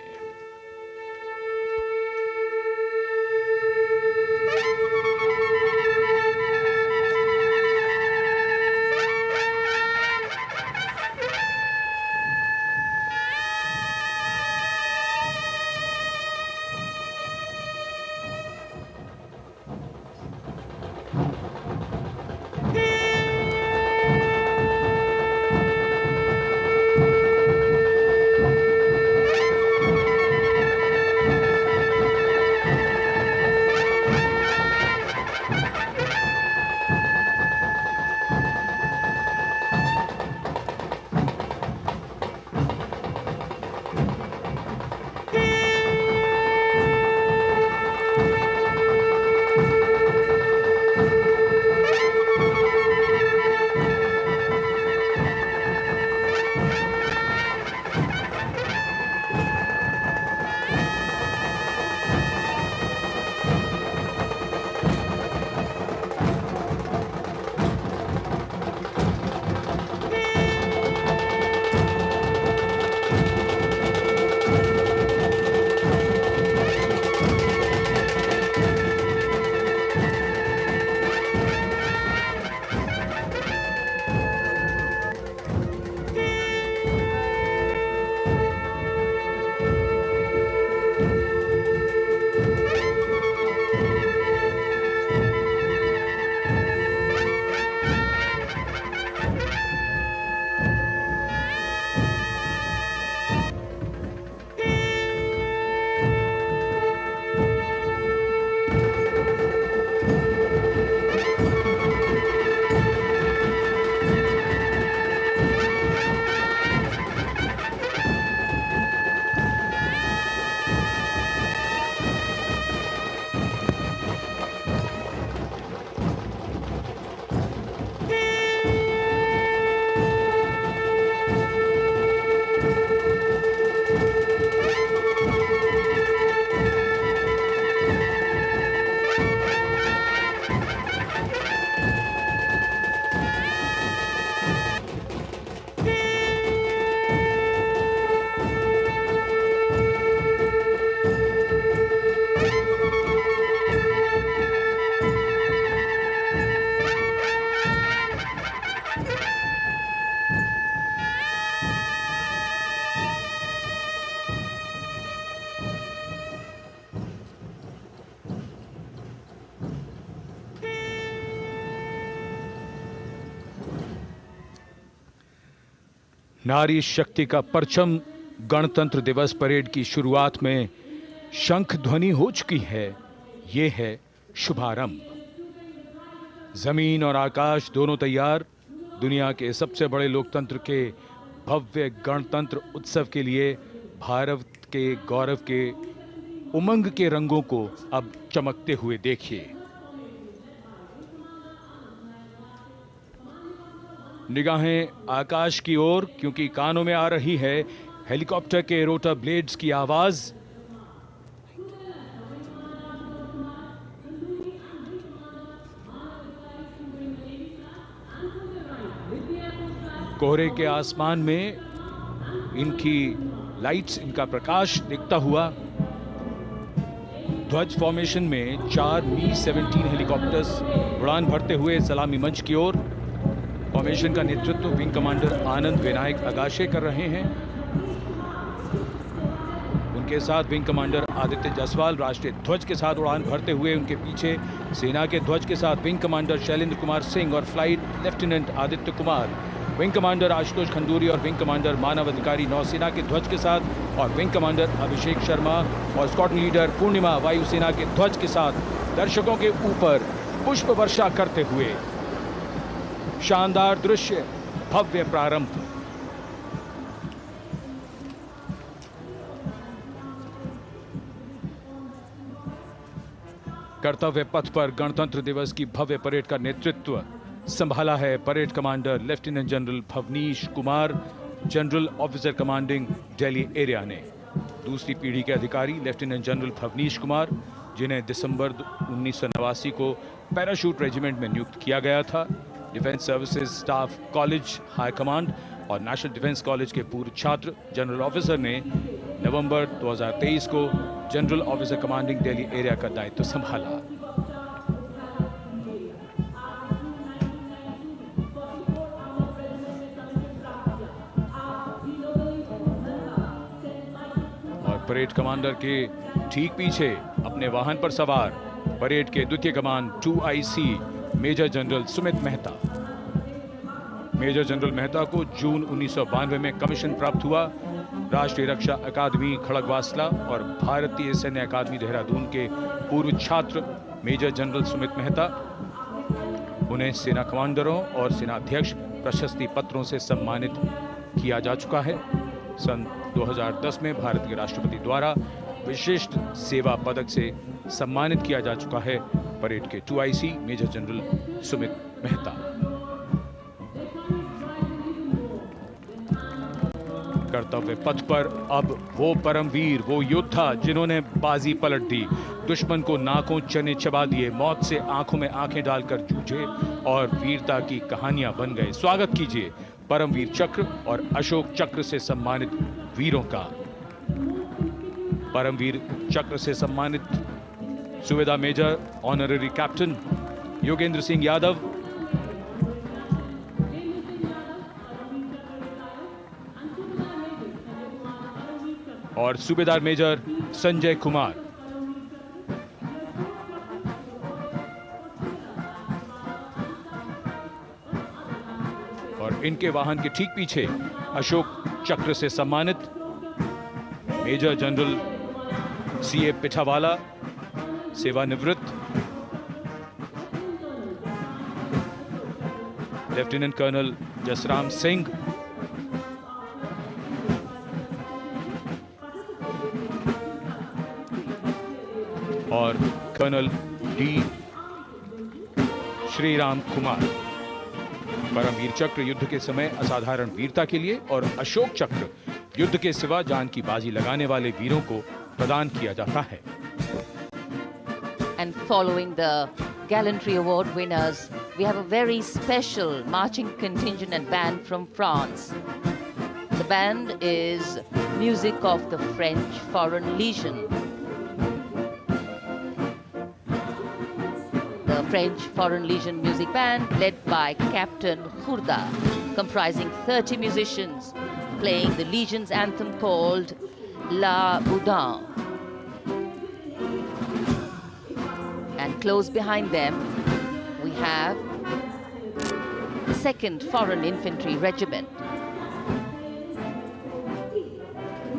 नारी शक्ति का परचम गणतंत्र दिवस परेड की शुरुआत में शंख ध्वनि हो चुकी है। ये है शुभारंभ। जमीन और आकाश दोनों तैयार दुनिया के सबसे बड़े लोकतंत्र के भव्य गणतंत्र उत्सव के लिए भारत के गौरव के उमंग के रंगों को अब चमकते हुए देखिए। निगाहें आकाश की ओर, क्योंकि कानों में आ रही है हेलीकॉप्टर के रोटर ब्लेड्स की आवाज। कोहरे के आसमान में इनकी लाइट्स, इनका प्रकाश दिखता हुआ। ध्वज फॉर्मेशन में 4 मी-17 हेलीकॉप्टर्स उड़ान भरते हुए सलामी मंच की ओर। फॉर्मेशन का नेतृत्व विंग कमांडर आनंद विनायक अगाशे कर रहे हैं। उनके साथ विंग कमांडर आदित्य जायसवाल राष्ट्रीय ध्वज के साथ उड़ान भरते हुए उनके पीछे सेना के ध्वज के साथ विंग कमांडर शैलेंद्र कुमार सिंह और flight lieutenant Aditya Kumar, wing commander Ashutosh Khanduri और विंग कमांडर मानव अधिकारी नौसेना के ध्वज के साथ और विंग कमांडर अभिषेक शर्मा और स्क्वाड्रन लीडर पूर्णिमा वायुसेना के ध्वज के साथ दर्शकों के ऊपर पुष्प वर्षा करते हुए। शानदार दृश्य, भव्य प्रारंभ। कर्तव्य पथ पर गणतंत्र दिवस की भव्य परेड का नेतृत्व संभाला है parade commander lieutenant general Bhavnish Kumar, general officer commanding Delhi area ने। दूसरी पीढ़ी के अधिकारी लेफ्टिनेंट जनरल भवनीश कुमार, जिन्हें दिसंबर 1989 को पैराशूट रेजिमेंट में नियुक्त किया गया था, defence services staff college high command और नेशनल डिफेंस कॉलेज के पूर्व छात्र जनरल ऑफिसर ने नवंबर 2023 को general officer commanding Delhi area का दायित्व संभाला। और परेड कमांडर के ठीक पीछे अपने वाहन पर सवार परेड के द्वितीय कमान 2IC major general Sumit Mehta. Major general Mehta को जून 1992 में कमीशन प्राप्त हुआ। राष्ट्रीय रक्षा अकादमी खड़गवासला और भारतीय सैन्य अकादमी देहरादून के पूर्व छात्र मेजर जनरल सुमित मेहता। उन्हें सेना कमांडरों और सेनाध्यक्ष प्रशस्ति पत्रों से सम्मानित किया जा चुका है। सन 2010 में भारत के राष्ट्रपति द्वारा विशिष्ट सेवा पदक से सम्मानित किया जा चुका है परेड के 2IC major general Sumit Mehta. कर्तव्य पथ पर अब वो परमवीर, वो योद्धा जिन्होंने बाजी पलट दी, दुश्मन को नाकों चने चबा दिए, मौत से आंखों में आंखें डालकर जूझे और वीरता की कहानियां बन गए। स्वागत कीजिए परमवीर चक्र और अशोक चक्र से सम्मानित वीरों का। परमवीर चक्र से सम्मानित सुवेदा major honorary captain Yogendra Singh Yadav, और सूबेदार मेजर संजय कुमार। और इनके वाहन के ठीक पीछे अशोक चक्र से सम्मानित मेजर जनरल CA पिठावाला, सेवानिवृत्त, लेफ्टिनेंट कर्नल जसराम सिंह, और कर्नल D श्रीराम कुमार। परमवीर चक्र युद्ध के समय असाधारण वीरता के लिए और अशोक चक्र युद्ध के सिवा जान की बाजी लगाने वाले वीरों को प्रदान किया जाता है। And following the gallantry award winners, we have a very special marching contingent and band from France. The band is music of the French Foreign Legion. The French Foreign Legion music band led by Captain Khourda, comprising 30 musicians, playing the Legion's anthem called La Boudin. And close behind them, we have the 2nd Foreign Infantry Regiment.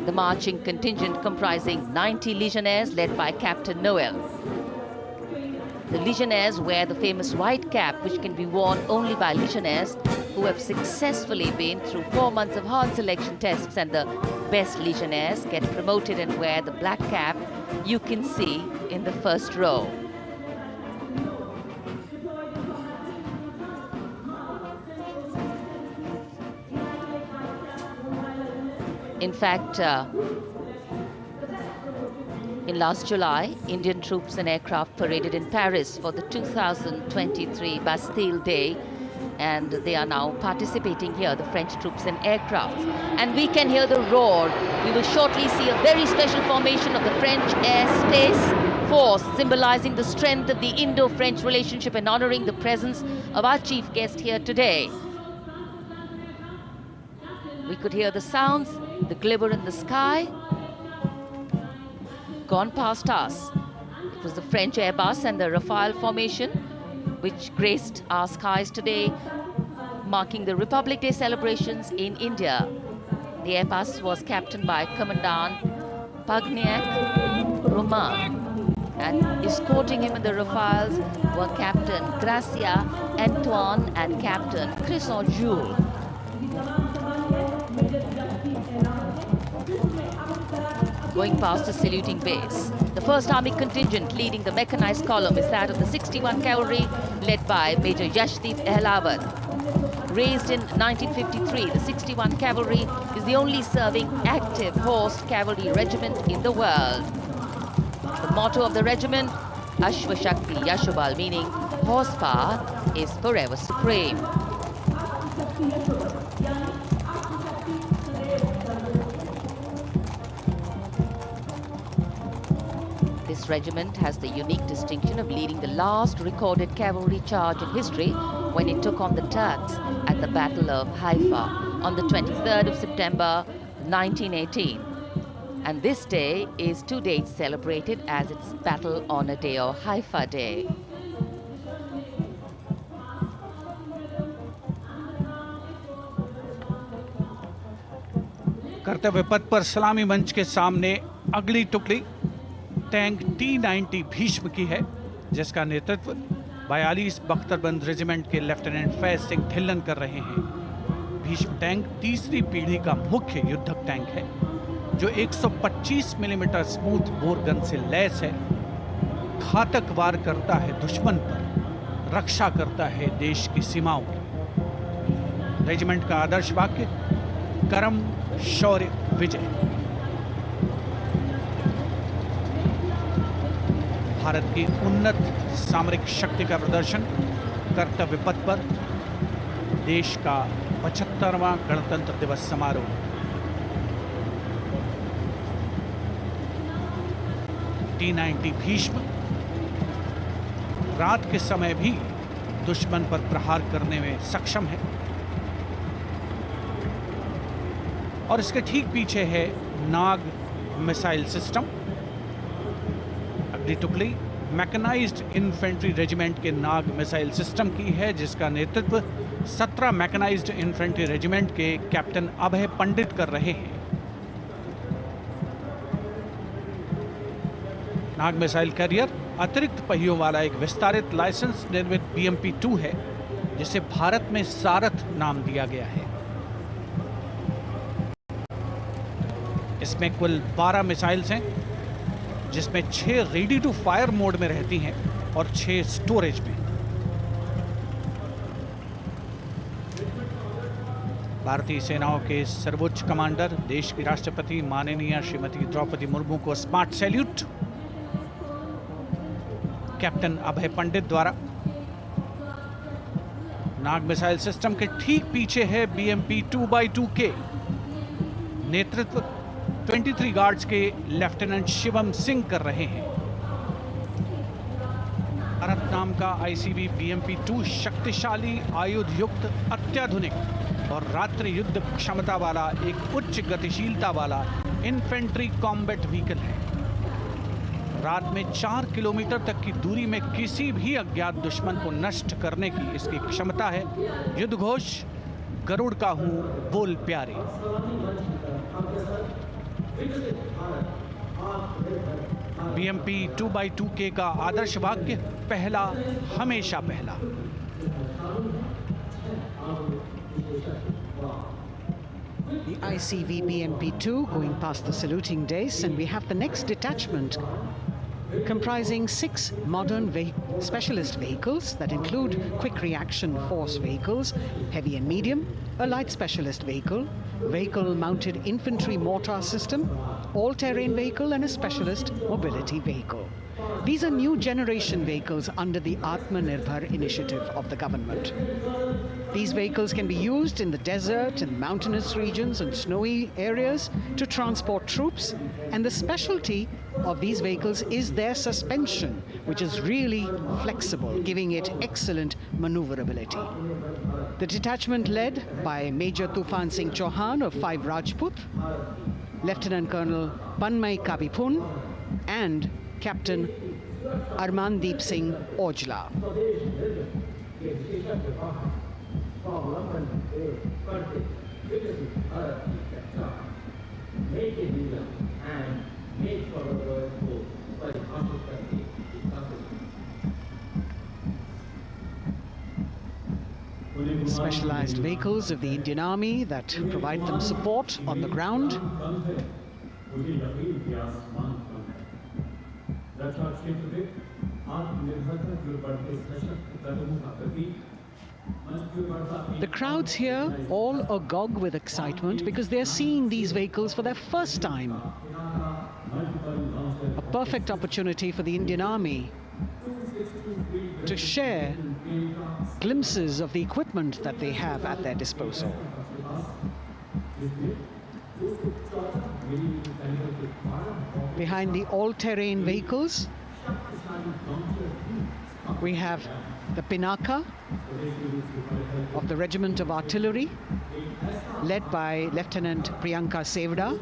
The marching contingent comprising 90 Legionnaires led by Captain Noel. The Legionnaires wear the famous white cap, which can be worn only by Legionnaires who have successfully been through 4 months of hard selection tests, and the best Legionnaires get promoted and wear the black cap you can see in the first row. In fact, in last July, Indian troops and aircraft paraded in Paris for the 2023 Bastille Day, and they are now participating here, the French troops and aircraft. And we can hear the roar. We will shortly see a very special formation of the French Air Space Force, symbolizing the strength of the Indo-French relationship and honoring the presence of our chief guest here today. We could hear the sounds, the glimmer in the sky. gone past us. It was the French Airbus and the Rafale formation which graced our skies today, marking the Republic Day celebrations in India. The Airbus was captained by Commandant Pagniak Roman, and escorting him in the Rafales were Captain Gracia Antoine and Captain Crisson Jules. Going past the saluting base, the 1st Army contingent leading the mechanized column is that of the 61 Cavalry, led by Major Yashdeep Ehlawat. Raised in 1953, the 61 Cavalry is the only serving active horse cavalry regiment in the world. The motto of the regiment, Ashva Shakti Yashobal, meaning horsepower is forever supreme. This regiment has the unique distinction of leading the last recorded cavalry charge in history when it took on the Turks at the Battle of Haifa on the 23rd of September 1918. And this day is to date celebrated as its Battle Honor Day or Haifa Day. कर्तव्य पथ पर सलामी मंच के सामने अगली टुकड़ी tank T-90 Bhishma की है, जिसका नेतृत्व 42 बख्तरबंद रेजिमेंट के लेफ्टिनेंट फैज सिंह ढिल्लन कर रहे हैं। भीष्म टैंक तीसरी पीढ़ी का मुख्य युद्धक टैंक है, जो 125 मिलीमीटर स्मूथ बोर गन से लैस है, घातक वार करता है दुश्मन पर, रक्षा करता है देश की सीमाओं की। रेजिमेंट का आदर्श वाक्य कर्म शौर्य विजय। भारत की उन्नत सामरिक शक्ति का प्रदर्शन कर्तव्य पथ पर देश का 75वां गणतंत्र दिवस समारोह। T-90 भीष्म रात के समय भी दुश्मन पर प्रहार करने में सक्षम है और इसके ठीक पीछे है नाग मिसाइल सिस्टम। अगली टुकड़ी मैकेनाइज्ड इन्फेंट्री रेजिमेंट के नाग मिसाइल सिस्टम की है, जिसका नेतृत्व 17 मैकेनाइज्ड इन्फेंट्री रेजिमेंट के कैप्टन अभय पंडित कर रहे हैं। नाग मिसाइल कैरियर अतिरिक्त पहियों वाला एक विस्तारित लाइसेंस निर्मित BMP-2 है, जिसे भारत में सारथ नाम दिया गया है। इसमें कुल 12 मिसाइल्स हैं, जिसमें 6 रेडी टू फायर मोड में रहती हैं और 6 स्टोरेज में। भारतीय सेनाओं के सर्वोच्च कमांडर देश की राष्ट्रपति माननीय श्रीमती द्रौपदी मुर्मू को स्मार्ट सैल्यूट कैप्टन अभय पंडित द्वारा। नाग मिसाइल सिस्टम के ठीक पीछे है BMP-2x2K। नेतृत्व 23 गार्ड्स के लेफ्टिनेंट शिवम सिंह कर रहे हैं। भारत नाम का ICB BMP-2 शक्तिशाली आयुध युक्त अत्याधुनिक और रात्रि युद्ध क्षमता वाला एक उच्च गतिशीलता वाला इन्फेंट्री कॉम्बैट व्हीकल है। रात में 4 किलोमीटर तक की दूरी में किसी भी अज्ञात दुश्मन को नष्ट करने की इसकी क्षमता है। युद्ध घोष गरुड़ का हूं बोल प्यारे। BMP-2x2K का आदर्श वाक्य पहला हमेशा पहला। The ICV BMP-2 going past the saluting days, and we have the next detachment comprising 6 modern specialist vehicles that include quick reaction force vehicles, heavy and medium, a light specialist vehicle, vehicle-mounted infantry mortar system, all-terrain vehicle, and a specialist mobility vehicle. These are new generation vehicles under the Atmanirbhar initiative of the government. These vehicles can be used in the desert and mountainous regions and snowy areas to transport troops, and the specialty of these vehicles is their suspension, which is really flexible, giving it excellent maneuverability. The detachment led by Major Tufan Singh Chauhan of 5 Rajput, Lieutenant Colonel Panmay Kabipun, and Captain Armandeep Singh Ojla. Specialized vehicles of the Indian Army that provide them support on the ground. The crowds here all agog with excitement because they're seeing these vehicles for their first time. A perfect opportunity for the Indian Army to share glimpses of the equipment that they have at their disposal. Behind the all-terrain vehicles, we have the Pinaka of the Regiment of Artillery, led by Lieutenant Priyanka Sevda.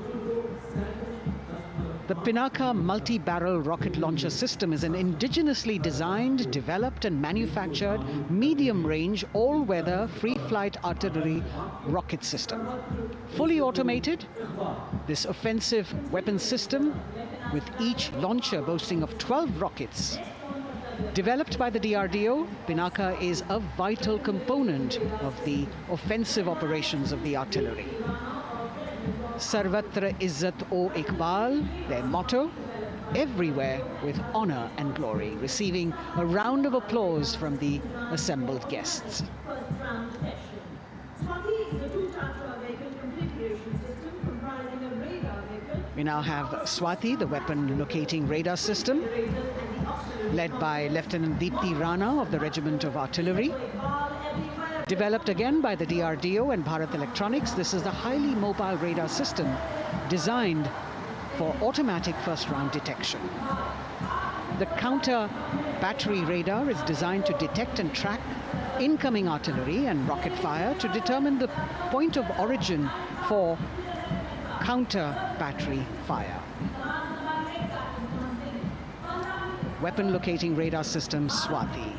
The Pinaka multi-barrel rocket launcher system is an indigenously designed, developed and manufactured medium-range, all-weather, free-flight artillery rocket system. Fully automated, this offensive weapon system, with each launcher boasting of 12 rockets, developed by the DRDO, Pinaka is a vital component of the offensive operations of the artillery. Sarvatra Izzat o Iqbal, their motto, everywhere with honor and glory, receiving a round of applause from the assembled guests. We now have Swati, the weapon locating radar system, led by Lieutenant Deepthi Rana of the Regiment of Artillery. Developed again by the DRDO and Bharat Electronics, this is the highly mobile radar system designed for automatic first-round detection. The counter battery radar is designed to detect and track incoming artillery and rocket fire to determine the point of origin for counter battery fire. Weapon locating radar system Swati.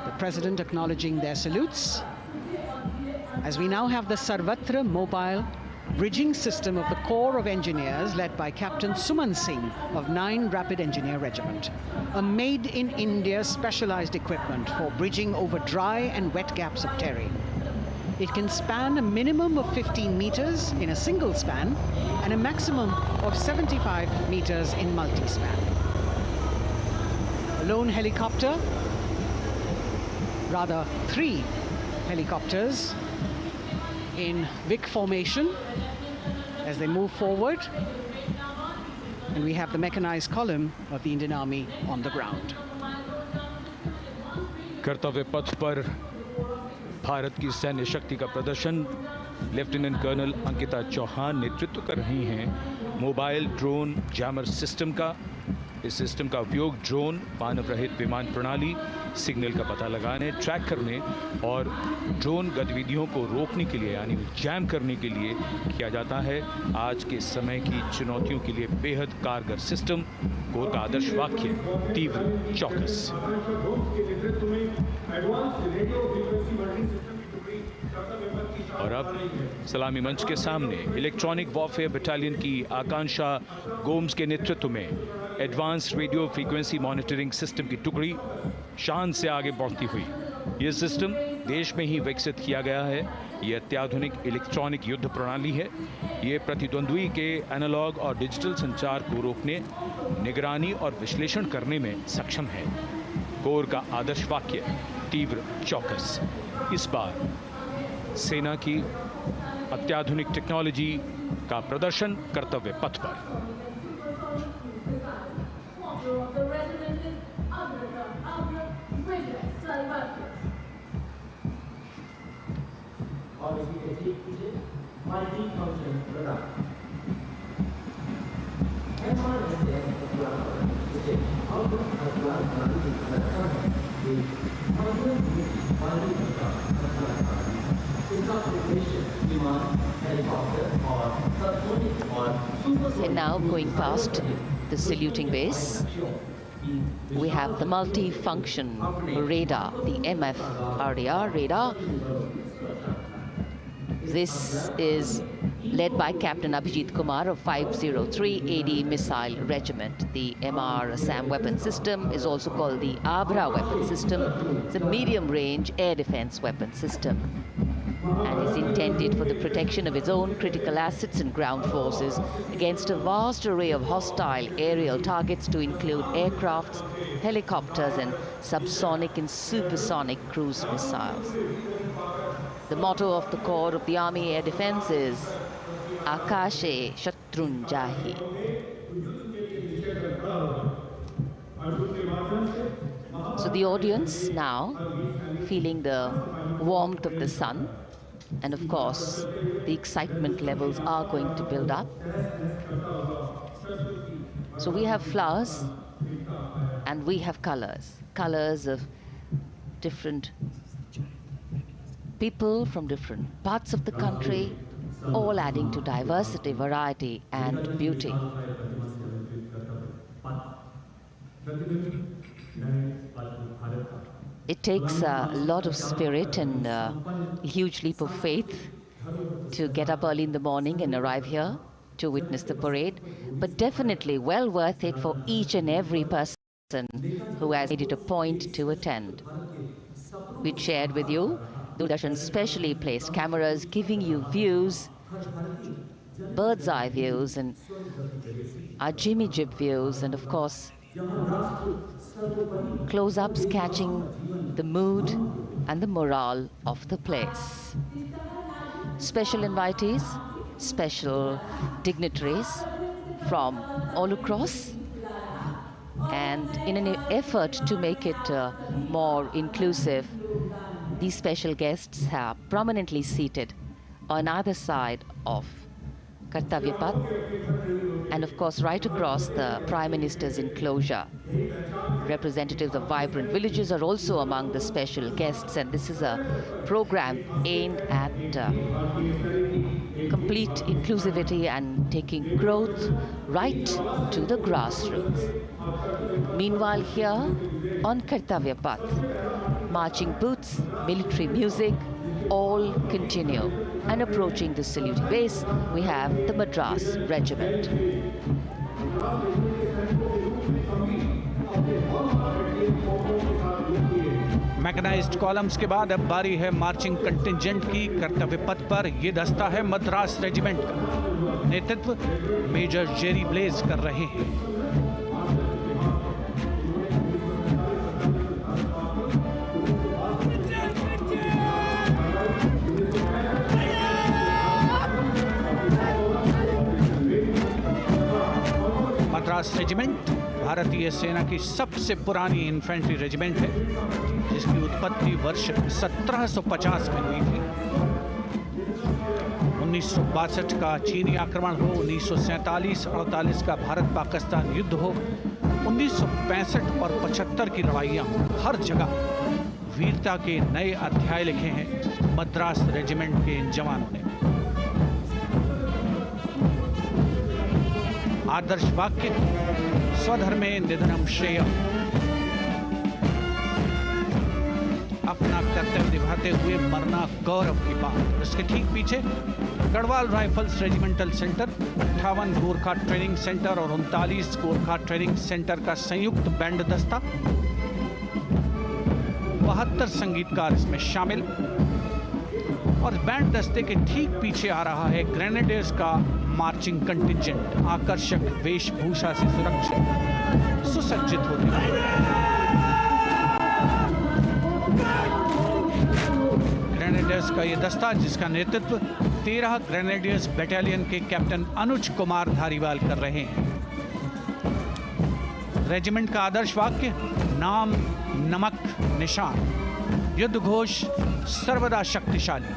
The President acknowledging their salutes, as we now have the Sarvatra mobile bridging system of the Corps of Engineers, led by Captain Suman Singh of 9 Rapid Engineer Regiment, a made-in-India specialized equipment for bridging over dry and wet gaps of terrain. It can span a minimum of 15 meters in a single span and a maximum of 75 meters in multi-span. A lone helicopter, rather 3 helicopters in Vic formation as they move forward, and we have the mechanized column of the Indian Army on the ground. कर्तव्य पथ पर भारत की सैन्य शक्ति का प्रदर्शन lieutenant colonel Ankita Chauhan नेतृत्व कर रही हैं मोबाइल ड्रोन जैमर सिस्टम का। इस सिस्टम का उपयोग ड्रोन, मानव रहित विमान प्रणाली, सिग्नल का पता लगाने, ट्रैक करने और ड्रोन गतिविधियों को रोकने के लिए यानी जैम करने के लिए किया जाता है। आज के समय की चुनौतियों के लिए बेहद कारगर सिस्टम। कोर का आदर्श वाक्य तीव्र चौकस। और अब सलामी मंच के सामने इलेक्ट्रॉनिक वॉरफेयर बटालियन की आकांक्षा गोम्स के नेतृत्व में advance radio frequency monitoring system की टुकड़ी शान से आगे बढ़ती हुई। यह सिस्टम देश में ही विकसित किया गया है। यह अत्याधुनिक इलेक्ट्रॉनिक युद्ध प्रणाली है। यह प्रतिद्वंद्वी के एनालॉग और डिजिटल संचार को रोकने, निगरानी और विश्लेषण करने में सक्षम है। कोर का आदर्श वाक्य तीव्र चौकस। इस बार सेना की अत्याधुनिक टेक्नोलॉजी का प्रदर्शन कर्तव्य पथ पर। And now going past the saluting base, we have the multi-function radar, the MFRDR radar. This is led by Captain Abhijit Kumar of 503 AD Missile Regiment. The MR SAM weapon system is also called the Abra weapon system. It's a medium-range air defense weapon system and is intended for the protection of its own critical assets and ground forces against a vast array of hostile aerial targets to include aircrafts, helicopters, and subsonic and supersonic cruise missiles. The motto of the Corps of the Army Air Defense is Akashe Shatrun Jahi. So the audience now feeling the warmth of the sun, and of course the excitement levels are going to build up. So we have flowers and we have colors of different people from different parts of the country, all adding to diversity, variety, and beauty. It takes a lot of spirit and a huge leap of faith to get up early in the morning and arrive here to witness the parade, but definitely well worth it for each and every person who has made it a point to attend. We shared with you Doordarshan's specially placed cameras giving you views, bird's eye views, and our Jimmy Jib views, and of course close-ups catching the mood and the morale of the place. Special invitees, special dignitaries from all across, and in an effort to make it more inclusive, these special guests are prominently seated on either side of Kartvyapath, and of course right across the Prime Minister's enclosure. Representatives of vibrant villages are also among the special guests, and this is a program aimed at complete inclusivity and taking growth right to the grassroots. Meanwhile, here on Kartvyapath, marching boots, military music, all continue. And approaching the saluting base, we have the Madras Regiment. Mechanised columns के बाद अब बारी है marching contingent की। कर्तव्य पथ पर ये दस्ता है मद्रास रेजिमेंट का। नेतृत्व मेजर जेरी ब्लेज कर रहे हैं। मद्रास रेजिमेंट भारतीय सेना की सबसे पुरानी इन्फेंट्री रेजिमेंट है, जिसकी उत्पत्ति वर्ष 1750 में हुई थी। 1962 का चीनी आक्रमण हो, 1947-48 का भारत पाकिस्तान युद्ध हो, 1965 और 75 की लड़ाइयाँ हो, हर जगह वीरता के नए अध्याय लिखे हैं मद्रास रेजिमेंट के इन जवानों ने। आदर्श वाक्य स्वधर्मे निधनम श्रेय, अपना कर्तव्य निभाते हुए मरना गौरव की बात। इसके ठीक पीछे Garhwal rifles regimental centre, 58 Gorkha training centre और 39 गोरखा ट्रेनिंग सेंटर का संयुक्त बैंड दस्ता, 72 संगीतकार इसमें शामिल। और बैंड दस्ते के ठीक पीछे आ रहा है ग्रेनेडियर्स का मार्चिंग कंटिंजेंट, आकर्षक वेशभूषा से सुरक्षित सुसज्जित होते हुए। ग्रेनेडियर्स का यह दस्ता, जिसका नेतृत्व 13 ग्रेनेडियर्स बटालियन के कैप्टन अनुज कुमार धारीवाल कर रहे हैं। रेजिमेंट का आदर्श वाक्य नाम नमक निशान, युद्ध घोष सर्वदा शक्तिशाली।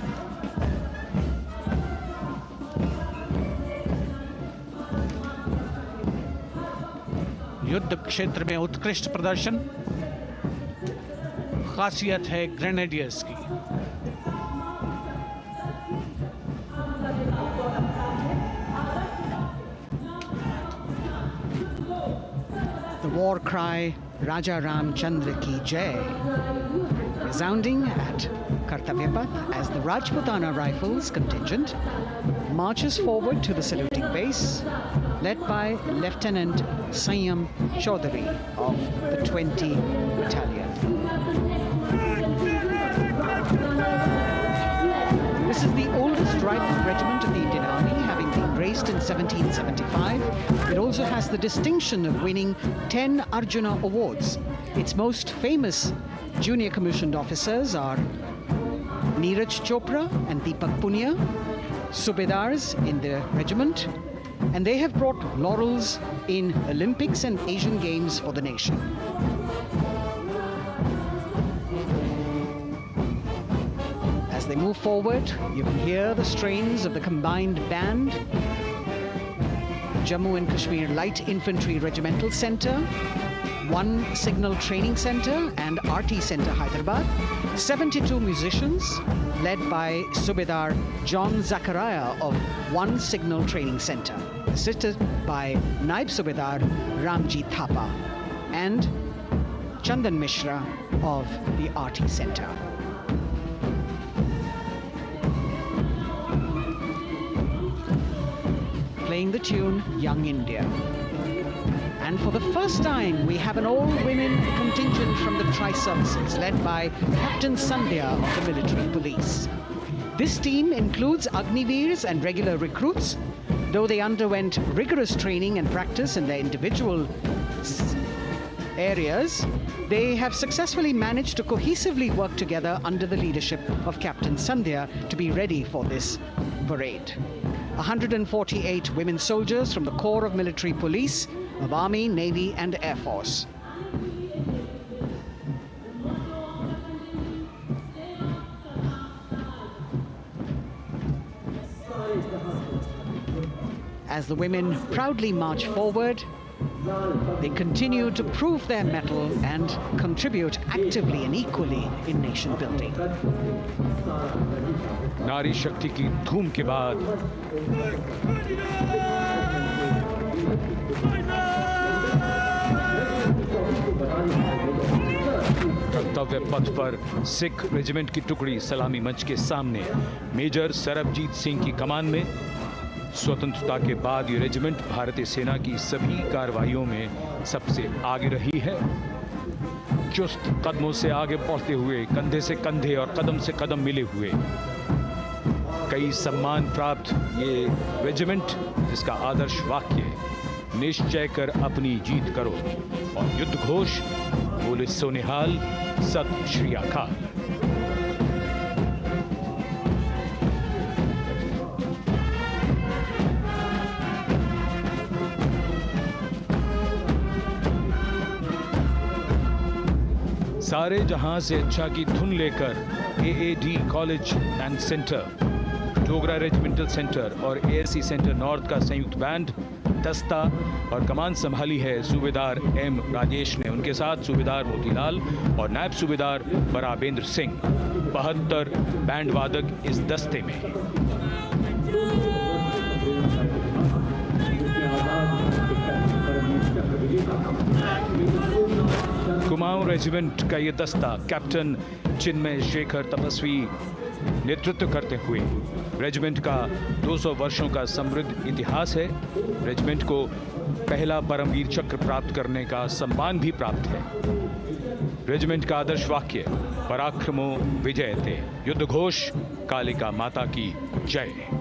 युद्ध क्षेत्र में उत्कृष्ट प्रदर्शन खासियत है ग्रेनेडियर्स की। war cry Raja Ram Chandra Ki Jai, resounding at Kartvyapath as the Rajputana Rifles contingent marches forward to the saluting base, led by Lieutenant Sanyam Chaudhary of the 20 Battalion. This is the oldest rifle regiment of the Indian Army, having been raised in 1775. It also has the distinction of winning 10 Arjuna Awards. Its most famous junior commissioned officers are Neeraj Chopra and Deepak Punia, Subedars in the regiment, and they have brought laurels in Olympics and Asian Games for the nation. As they move forward, you can hear the strains of the combined band. Jammu and Kashmir Light Infantry Regimental Centre, 1 Signal Training Centre and RT Centre Hyderabad, 72 musicians led by Subedar John Zachariah of 1 Signal Training Centre, assisted by Naib Subedar Ramji Thapa and Chandan Mishra of the RT Centre. Playing the tune Young India. And for the first time, we have an all-women contingent from the Tri-Services, led by Captain Sandhya of the Military Police. This team includes Agniveers and regular recruits. Though they underwent rigorous training and practice in their individual areas, they have successfully managed to cohesively work together under the leadership of Captain Sandhya to be ready for this parade. 148 women soldiers from the Corps of Military Police of Army, Navy and Air Force. As the women proudly march forward, they continue to prove their mettle and contribute actively and equally in nation building. नारी शक्ति की धूम के बाद कर्तव्य पथ पर Sikh regiment की टुकड़ी सलामी मंच के सामने मेजर सरबजीत सिंह की कमान में। स्वतंत्रता के बाद ये रेजिमेंट भारतीय सेना की सभी कार्रवाइयों में सबसे आगे रही है। चुस्त कदमों से आगे बढ़ते हुए, कंधे से कंधे और कदम से कदम मिले हुए, कई सम्मान प्राप्त ये रेजिमेंट, जिसका आदर्श वाक्य निश्चय कर अपनी जीत करो और युद्ध घोष बोले सोनिहाल सत श्री अकाल। सारे जहां से अच्छा की धुन लेकर AAD college and centre, Dogra regimental centre और ASC सेंटर नॉर्थ का संयुक्त बैंड, दस्ता और कमान संभाली है सूबेदार M राजेश ने। उनके साथ सूबेदार मोतीलाल और नायब सूबेदार बराबेंद्र सिंह। 72 बैंड वादक इस दस्ते में। कुमाऊं रेजिमेंट का ये दस्ता कैप्टन चिन्मय शेखर तपस्वी नेतृत्व करते हुए, रेजिमेंट का 200 वर्षों का समृद्ध इतिहास है। रेजिमेंट को पहला परमवीर चक्र प्राप्त करने का सम्मान भी प्राप्त है। रेजिमेंट का आदर्श वाक्य पराक्रमो विजयते, युद्ध घोष कालिका माता की जय।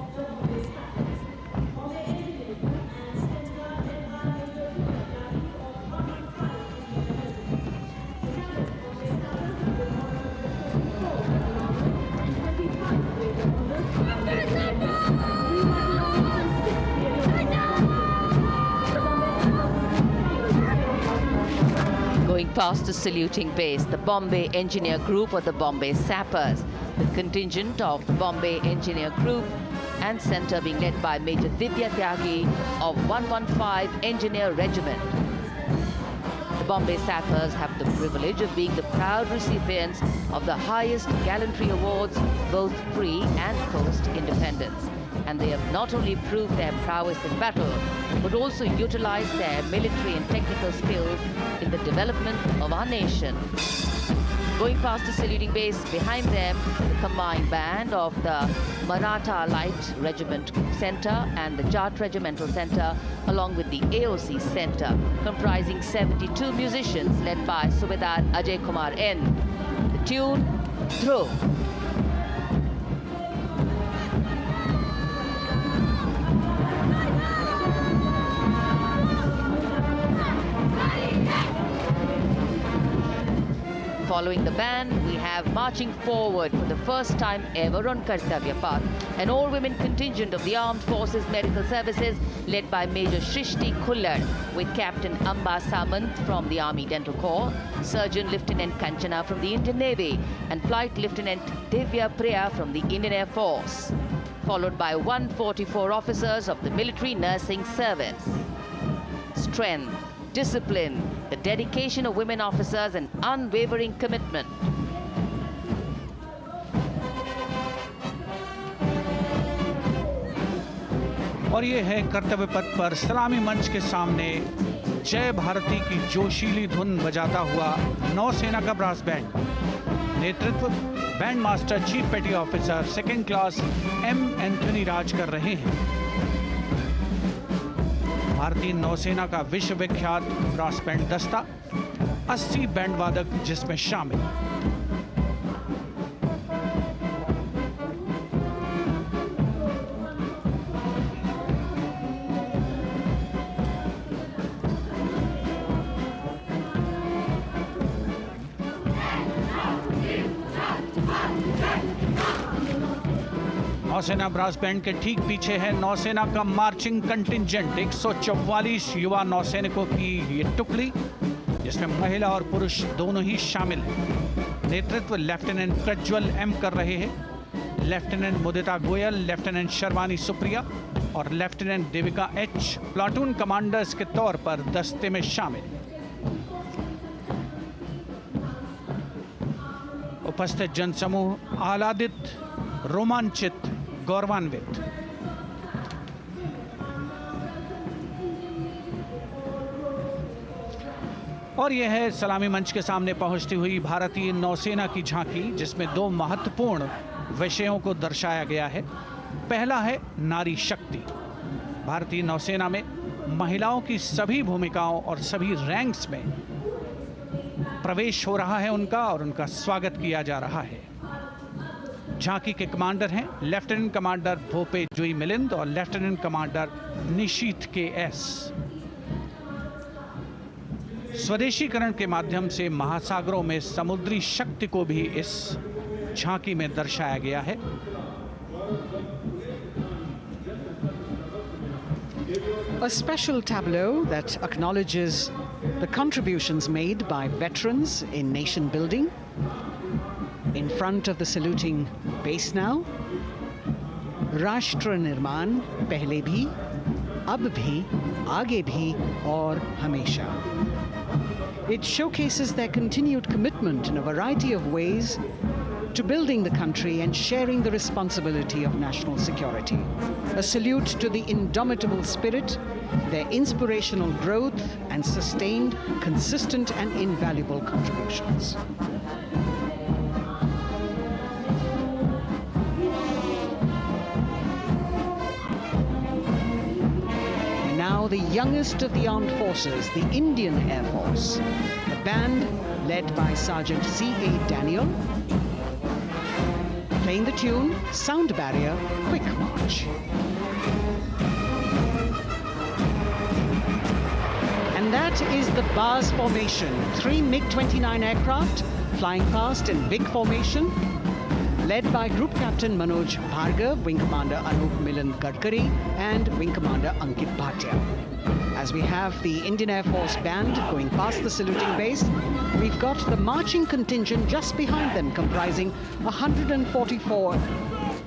Past the saluting base, the Bombay Engineer Group or the Bombay Sappers, the contingent of the Bombay Engineer Group and Centre being led by Major Divya Tyagi of 115 Engineer Regiment. The Bombay Sappers have the privilege of being the proud recipients of the highest gallantry awards, both pre and post independence. And they have not only proved their prowess in battle, but also utilize their military and technical skills in the development of our nation. Going past the saluting base, behind them, the combined band of the Maratha Light Regiment Center and the Jat Regimental Center, along with the AOC Center, comprising 72 musicians led by Subedar Ajay Kumar N. The tune, Throw. Following the band, we have marching forward for the first time ever on Kartvyapath, an all-women contingent of the Armed Forces Medical Services led by Major Shrishti Khullar, with Captain Amba Samant from the Army Dental Corps, Surgeon Lieutenant Kanchana from the Indian Navy, and Flight Lieutenant Divya Priya from the Indian Air Force, followed by 144 officers of the Military Nursing Service. Strength, discipline, the dedication of women officers and unwavering commitment. और ये है कर्तव्य पथ पर सलामी मंच के सामने जय भारती की जोशीली धुन बजाता हुआ नौसेना का ब्रास बैंड। नेतृत्व band master chief petty officer second class M Anthony Raj कर रहे हैं। भारतीय नौसेना का विश्व विख्यात ब्रास बैंड दस्ता, 80 बैंड वादक जिसमें शामिल। नौसेना ब्रास बैंड के ठीक पीछे है नौसेना का मार्चिंग कंटिंजेंट, 144 युवा नौसैनिकों की ये टुकड़ी, जिसमें महिला और पुरुष दोनों ही शामिल हैं। नेतृत्व लेफ्टिनेंट प्रज्वल एम कर रहे हैं। लेफ्टिनेंट मुदिता गोयल, लेफ्टिनेंट शर्वानी सुप्रिया और lieutenant Devika H platoon commanders के तौर पर दस्ते में शामिल। उपस्थित जनसमूह आह्लादित, रोमांचित, गौरवान्वित। और यह है सलामी मंच के सामने पहुंचती हुई भारतीय नौसेना की झांकी, जिसमें दो महत्वपूर्ण विषयों को दर्शाया गया है। पहला है नारी शक्ति। भारतीय नौसेना में महिलाओं की सभी भूमिकाओं और सभी रैंक्स में प्रवेश हो रहा है उनका, और उनका स्वागत किया जा रहा है। झांकी के कमांडर हैं लेफ्टिनेंट कमांडर भोपे जुई मिलिंद और लेफ्टिनेंट कमांडर निशीथ के एस। स्वदेशीकरण के माध्यम से महासागरों में समुद्री शक्ति को भी इस झांकी में दर्शाया गया है। A special tableau that acknowledges the contributions made by veterans in nation building. In front of the saluting base now, राष्ट्र निर्माण पहले भी, अब भी, आगे भी और हमेशा. It showcases their continued commitment in a variety of ways to building the country and sharing the responsibility of national security. A salute to the indomitable spirit, their inspirational growth and sustained, consistent and invaluable contributions. Now the youngest of the armed forces, the Indian Air Force, the band led by Sergeant C.A. Daniel, playing the tune Sound Barrier Quick March. And that is the bars formation, 3 MiG-29 aircraft flying past in big formation, led by Group Captain Manoj Bhargav, Wing Commander Anup Milan Gadkari and Wing Commander Ankit Bhatia. As we have the Indian Air Force band going past the saluting base, we've got the marching contingent just behind them, comprising 144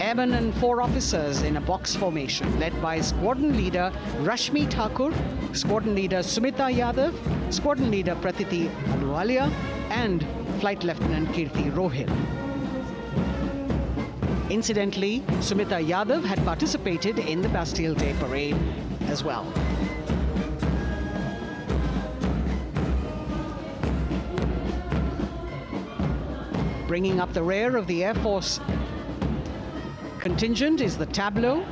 airmen and 4 officers in a box formation, led by Squadron Leader Rashmi Thakur, Squadron Leader Sumita Yadav, Squadron Leader Pratiti Aluwalia and Flight Lieutenant Kirti Rohil. Incidentally, Sumita Yadav had participated in the Bastille Day parade as well. Bringing up the rear of the Air Force contingent is the tableau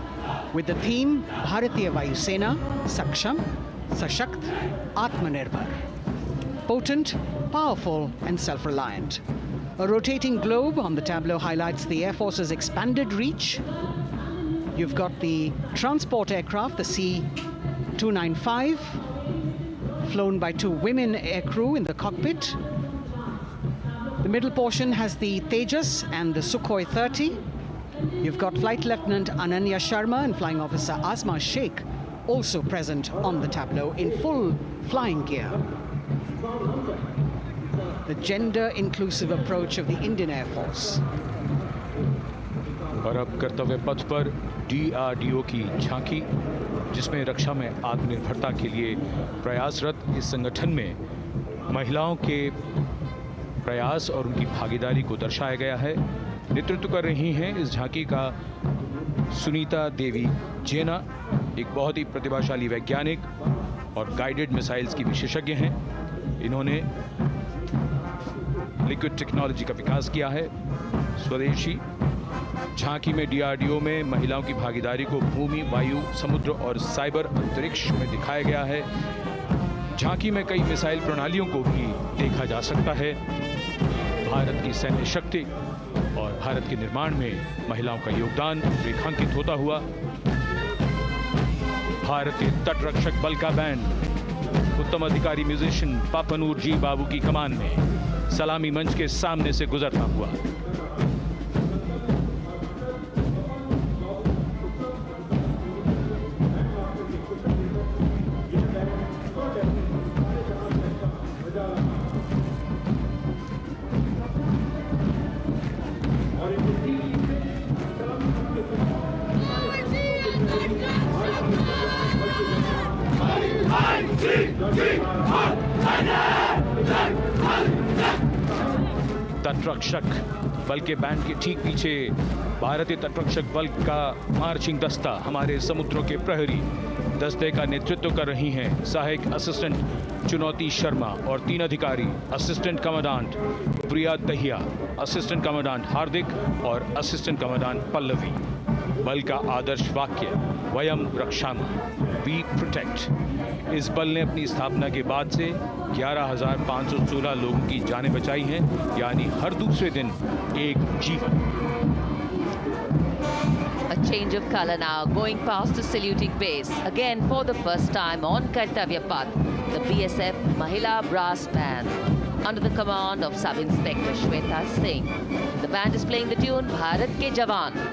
with the theme Bharatiya Vayu Sena, Saksham, Sashakt, Atmanirbhar. Potent, powerful and self-reliant. A rotating globe on the tableau highlights the Air Force's expanded reach. You've got the transport aircraft, the C-295, flown by 2 women aircrew in the cockpit. The middle portion has the Tejas and the Sukhoi 30. You've got Flight Lieutenant Ananya Sharma and Flying Officer Asma Sheikh also present on the tableau in full flying gear. The gender-inclusive approach of the Indian Air Force. और अब कर्तव्य पथ पर DRDO की झांकी, जिसमें रक्षा में आत्मनिर्भरता के लिए प्रयासरत इस संगठन में महिलाओं के प्रयास और उनकी भागीदारी को दर्शाया गया है। नेतृत्व कर रही हैं इस झांकी का सुनीता देवी जेना, एक बहुत ही प्रतिभाशाली वैज्ञानिक और गाइडेड मिसाइल्स की विशेषज्ञ हैं। इन्होंने लिक्विड टेक्नोलॉजी का विकास किया है, स्वदेशी। झांकी में DRDO में महिलाओं की भागीदारी को भूमि, वायु, समुद्र और साइबर अंतरिक्ष में दिखाया गया है। झांकी में कई मिसाइल प्रणालियों को भी देखा जा सकता है। भारत की सैन्य शक्ति और भारत के निर्माण में महिलाओं का योगदान रेखांकित होता हुआ। भारतीय तटरक्षक बल का बैंड उत्तम अधिकारी म्यूजिशियन पापनूर जी बाबू की कमान में सलामी मंच के सामने से गुजरता हुआ। तटरक्षक बल के बैंड के ठीक पीछे भारतीय तटरक्षक बल का मार्चिंग दस्ता हमारे समुद्रों के प्रहरी दस्ते का नेतृत्व कर रही हैं सहायक असिस्टेंट चुनौती शर्मा और 3 अधिकारी, असिस्टेंट कमांडेंट प्रिया दहिया, असिस्टेंट कमांडेंट हार्दिक और असिस्टेंट कमांडेंट पल्लवी। बल का आदर्श वाक्य वयम रक्षामः, वी प्रोटेक्ट। इस बल ने अपनी स्थापना के बाद से 11,516 लोगों की जानें बचाई हैं, यानी हर दूसरे दिन एक जीवन। A change of color now, going past the saluting base. Again, for the first time on Kartvyapath, the BSF Mahila Brass Band, under the command of Sub-Inspector Shweta Singh. The band is playing the tune Bharat Ke Jawan.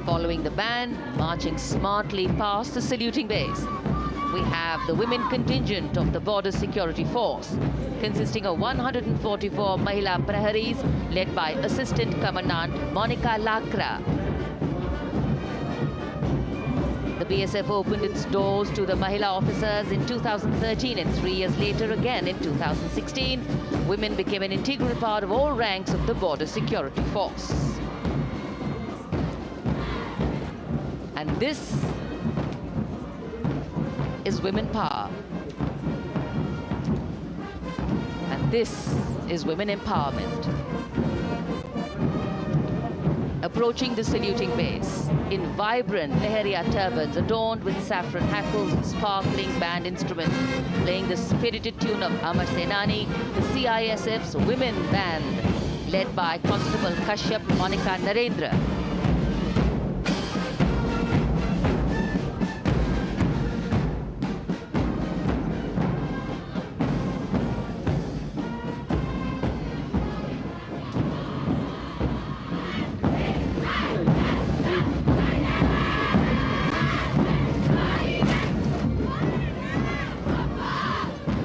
Following the band, marching smartly past the saluting base, we have the women contingent of the Border Security Force, consisting of 144 Mahila Praharis, led by Assistant Commandant Monica Lakra. The BSF opened its doors to the Mahila officers in 2013, and 3 years later again in 2016, women became an integral part of all ranks of the Border Security Force. And this is women power. And this is women empowerment. Approaching the saluting base in vibrant Leheria turbans adorned with saffron hackles and sparkling band instruments, playing the spirited tune of Amar Senani, the CISF's women band, led by Constable Kashyap Monica Narendra.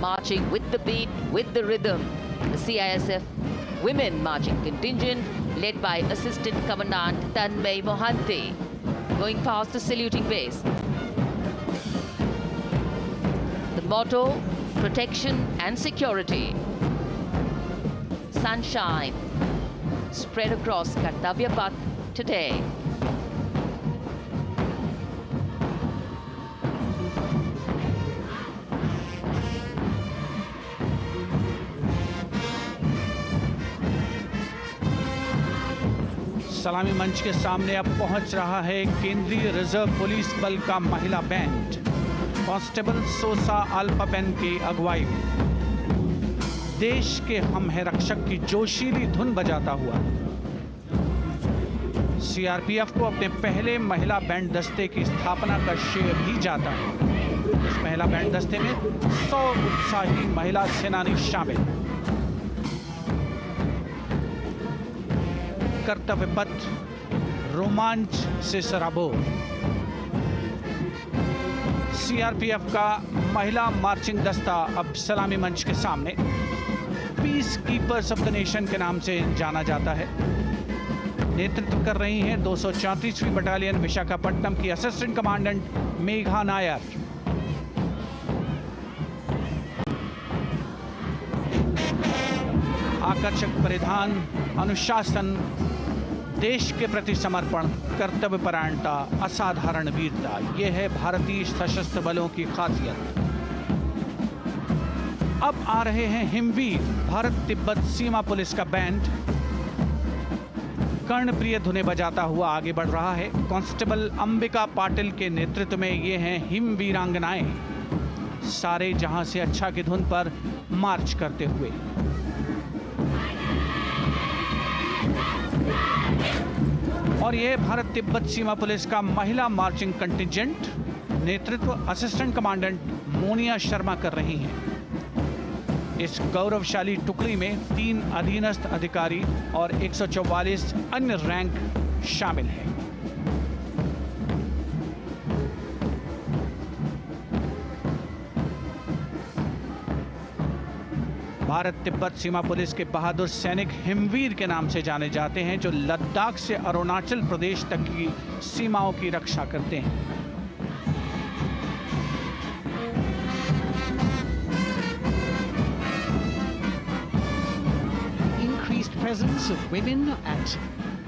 Marching with the beat, with the rhythm, the CISF Women Marching Contingent, led by Assistant Commandant Tanmay Mohanty, going past the saluting base. Motto: protection and security. Sunshine spread across Kartvyapath today. सलामी मंच के सामने अब पहुंच रहा है केंद्रीय reserve police बल का महिला बैंड कांस्टेबल सोसा अल्पापेन की अगुवाई में देश के हम है रक्षक की जोशीली धुन बजाता हुआ सीआरपीएफ को अपने पहले महिला बैंड दस्ते की स्थापना का श्रेय भी जाता है। इस महिला बैंड दस्ते में 100 उत्साही महिला सेनानी शामिल। कर्तव्य पथ रोमांच से सराबोर। सीआरपीएफ का महिला मार्चिंग दस्ता अब सलामी मंच के सामने peace keepers of the nation के नाम से जाना जाता है। नेतृत्व कर रही हैं 234वीं बटालियन विशाखापट्टनम की असिस्टेंट कमांडेंट मेघा नायर। आकर्षक परिधान, अनुशासन, देश के प्रति समर्पण, कर्तव्य परायणता, असाधारण वीरता, यह है भारतीय सशस्त्र बलों की खासियत। अब आ रहे हैं हिमवीर भारत तिब्बत सीमा पुलिस का बैंड कर्णप्रिय धुनें बजाता हुआ आगे बढ़ रहा है। कांस्टेबल अंबिका पाटिल के नेतृत्व में ये हैं हिमवीरांगनाएं, सारे जहां से अच्छा की धुन पर मार्च करते हुए। और यह भारत तिब्बत सीमा पुलिस का महिला मार्चिंग कंटिजेंट, नेतृत्व असिस्टेंट कमांडेंट मोनिया शर्मा कर रही हैं। इस गौरवशाली टुकड़ी में 3 अधीनस्थ अधिकारी और 144 अन्य रैंक शामिल हैं। भारत तिब्बत सीमा पुलिस के बहादुर सैनिक हिमवीर के नाम से जाने जाते हैं, जो लद्दाख से अरुणाचल प्रदेश तक की सीमाओं की रक्षा करते हैं। Increased presence of women at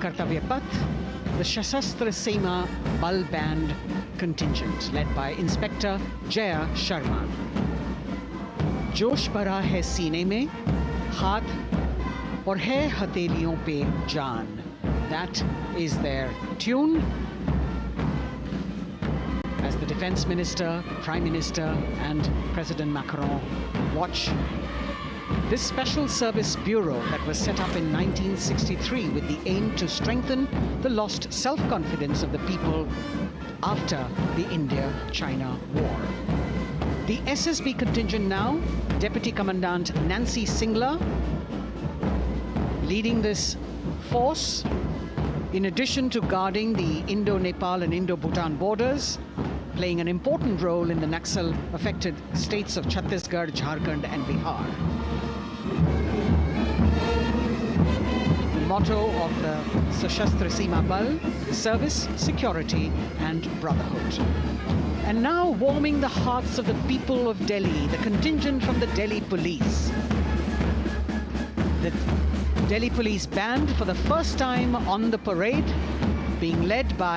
Kartvyapath, the Sashastra Seema Bal Band contingent led by Inspector Jaya Sharma. जोश भरा है सीने में, हाथ और है हथेलियों पे जान. That is their tune. As the Defense Minister, Prime Minister and President Macron watch this Special Service Bureau that was set up in 1963 with the aim to strengthen the lost self-confidence of the people after the India-China War. The SSB contingent now, Deputy Commandant Nancy Singla, leading this force, in addition to guarding the Indo-Nepal and Indo-Bhutan borders, playing an important role in the Naxal-affected states of Chhattisgarh, Jharkhand and Bihar. The motto of the Sashastra Seema Bal, service, security and brotherhood. And now warming the hearts of the people of Delhi, the contingent from the Delhi Police. The Delhi Police Band for the first time on the parade, being led by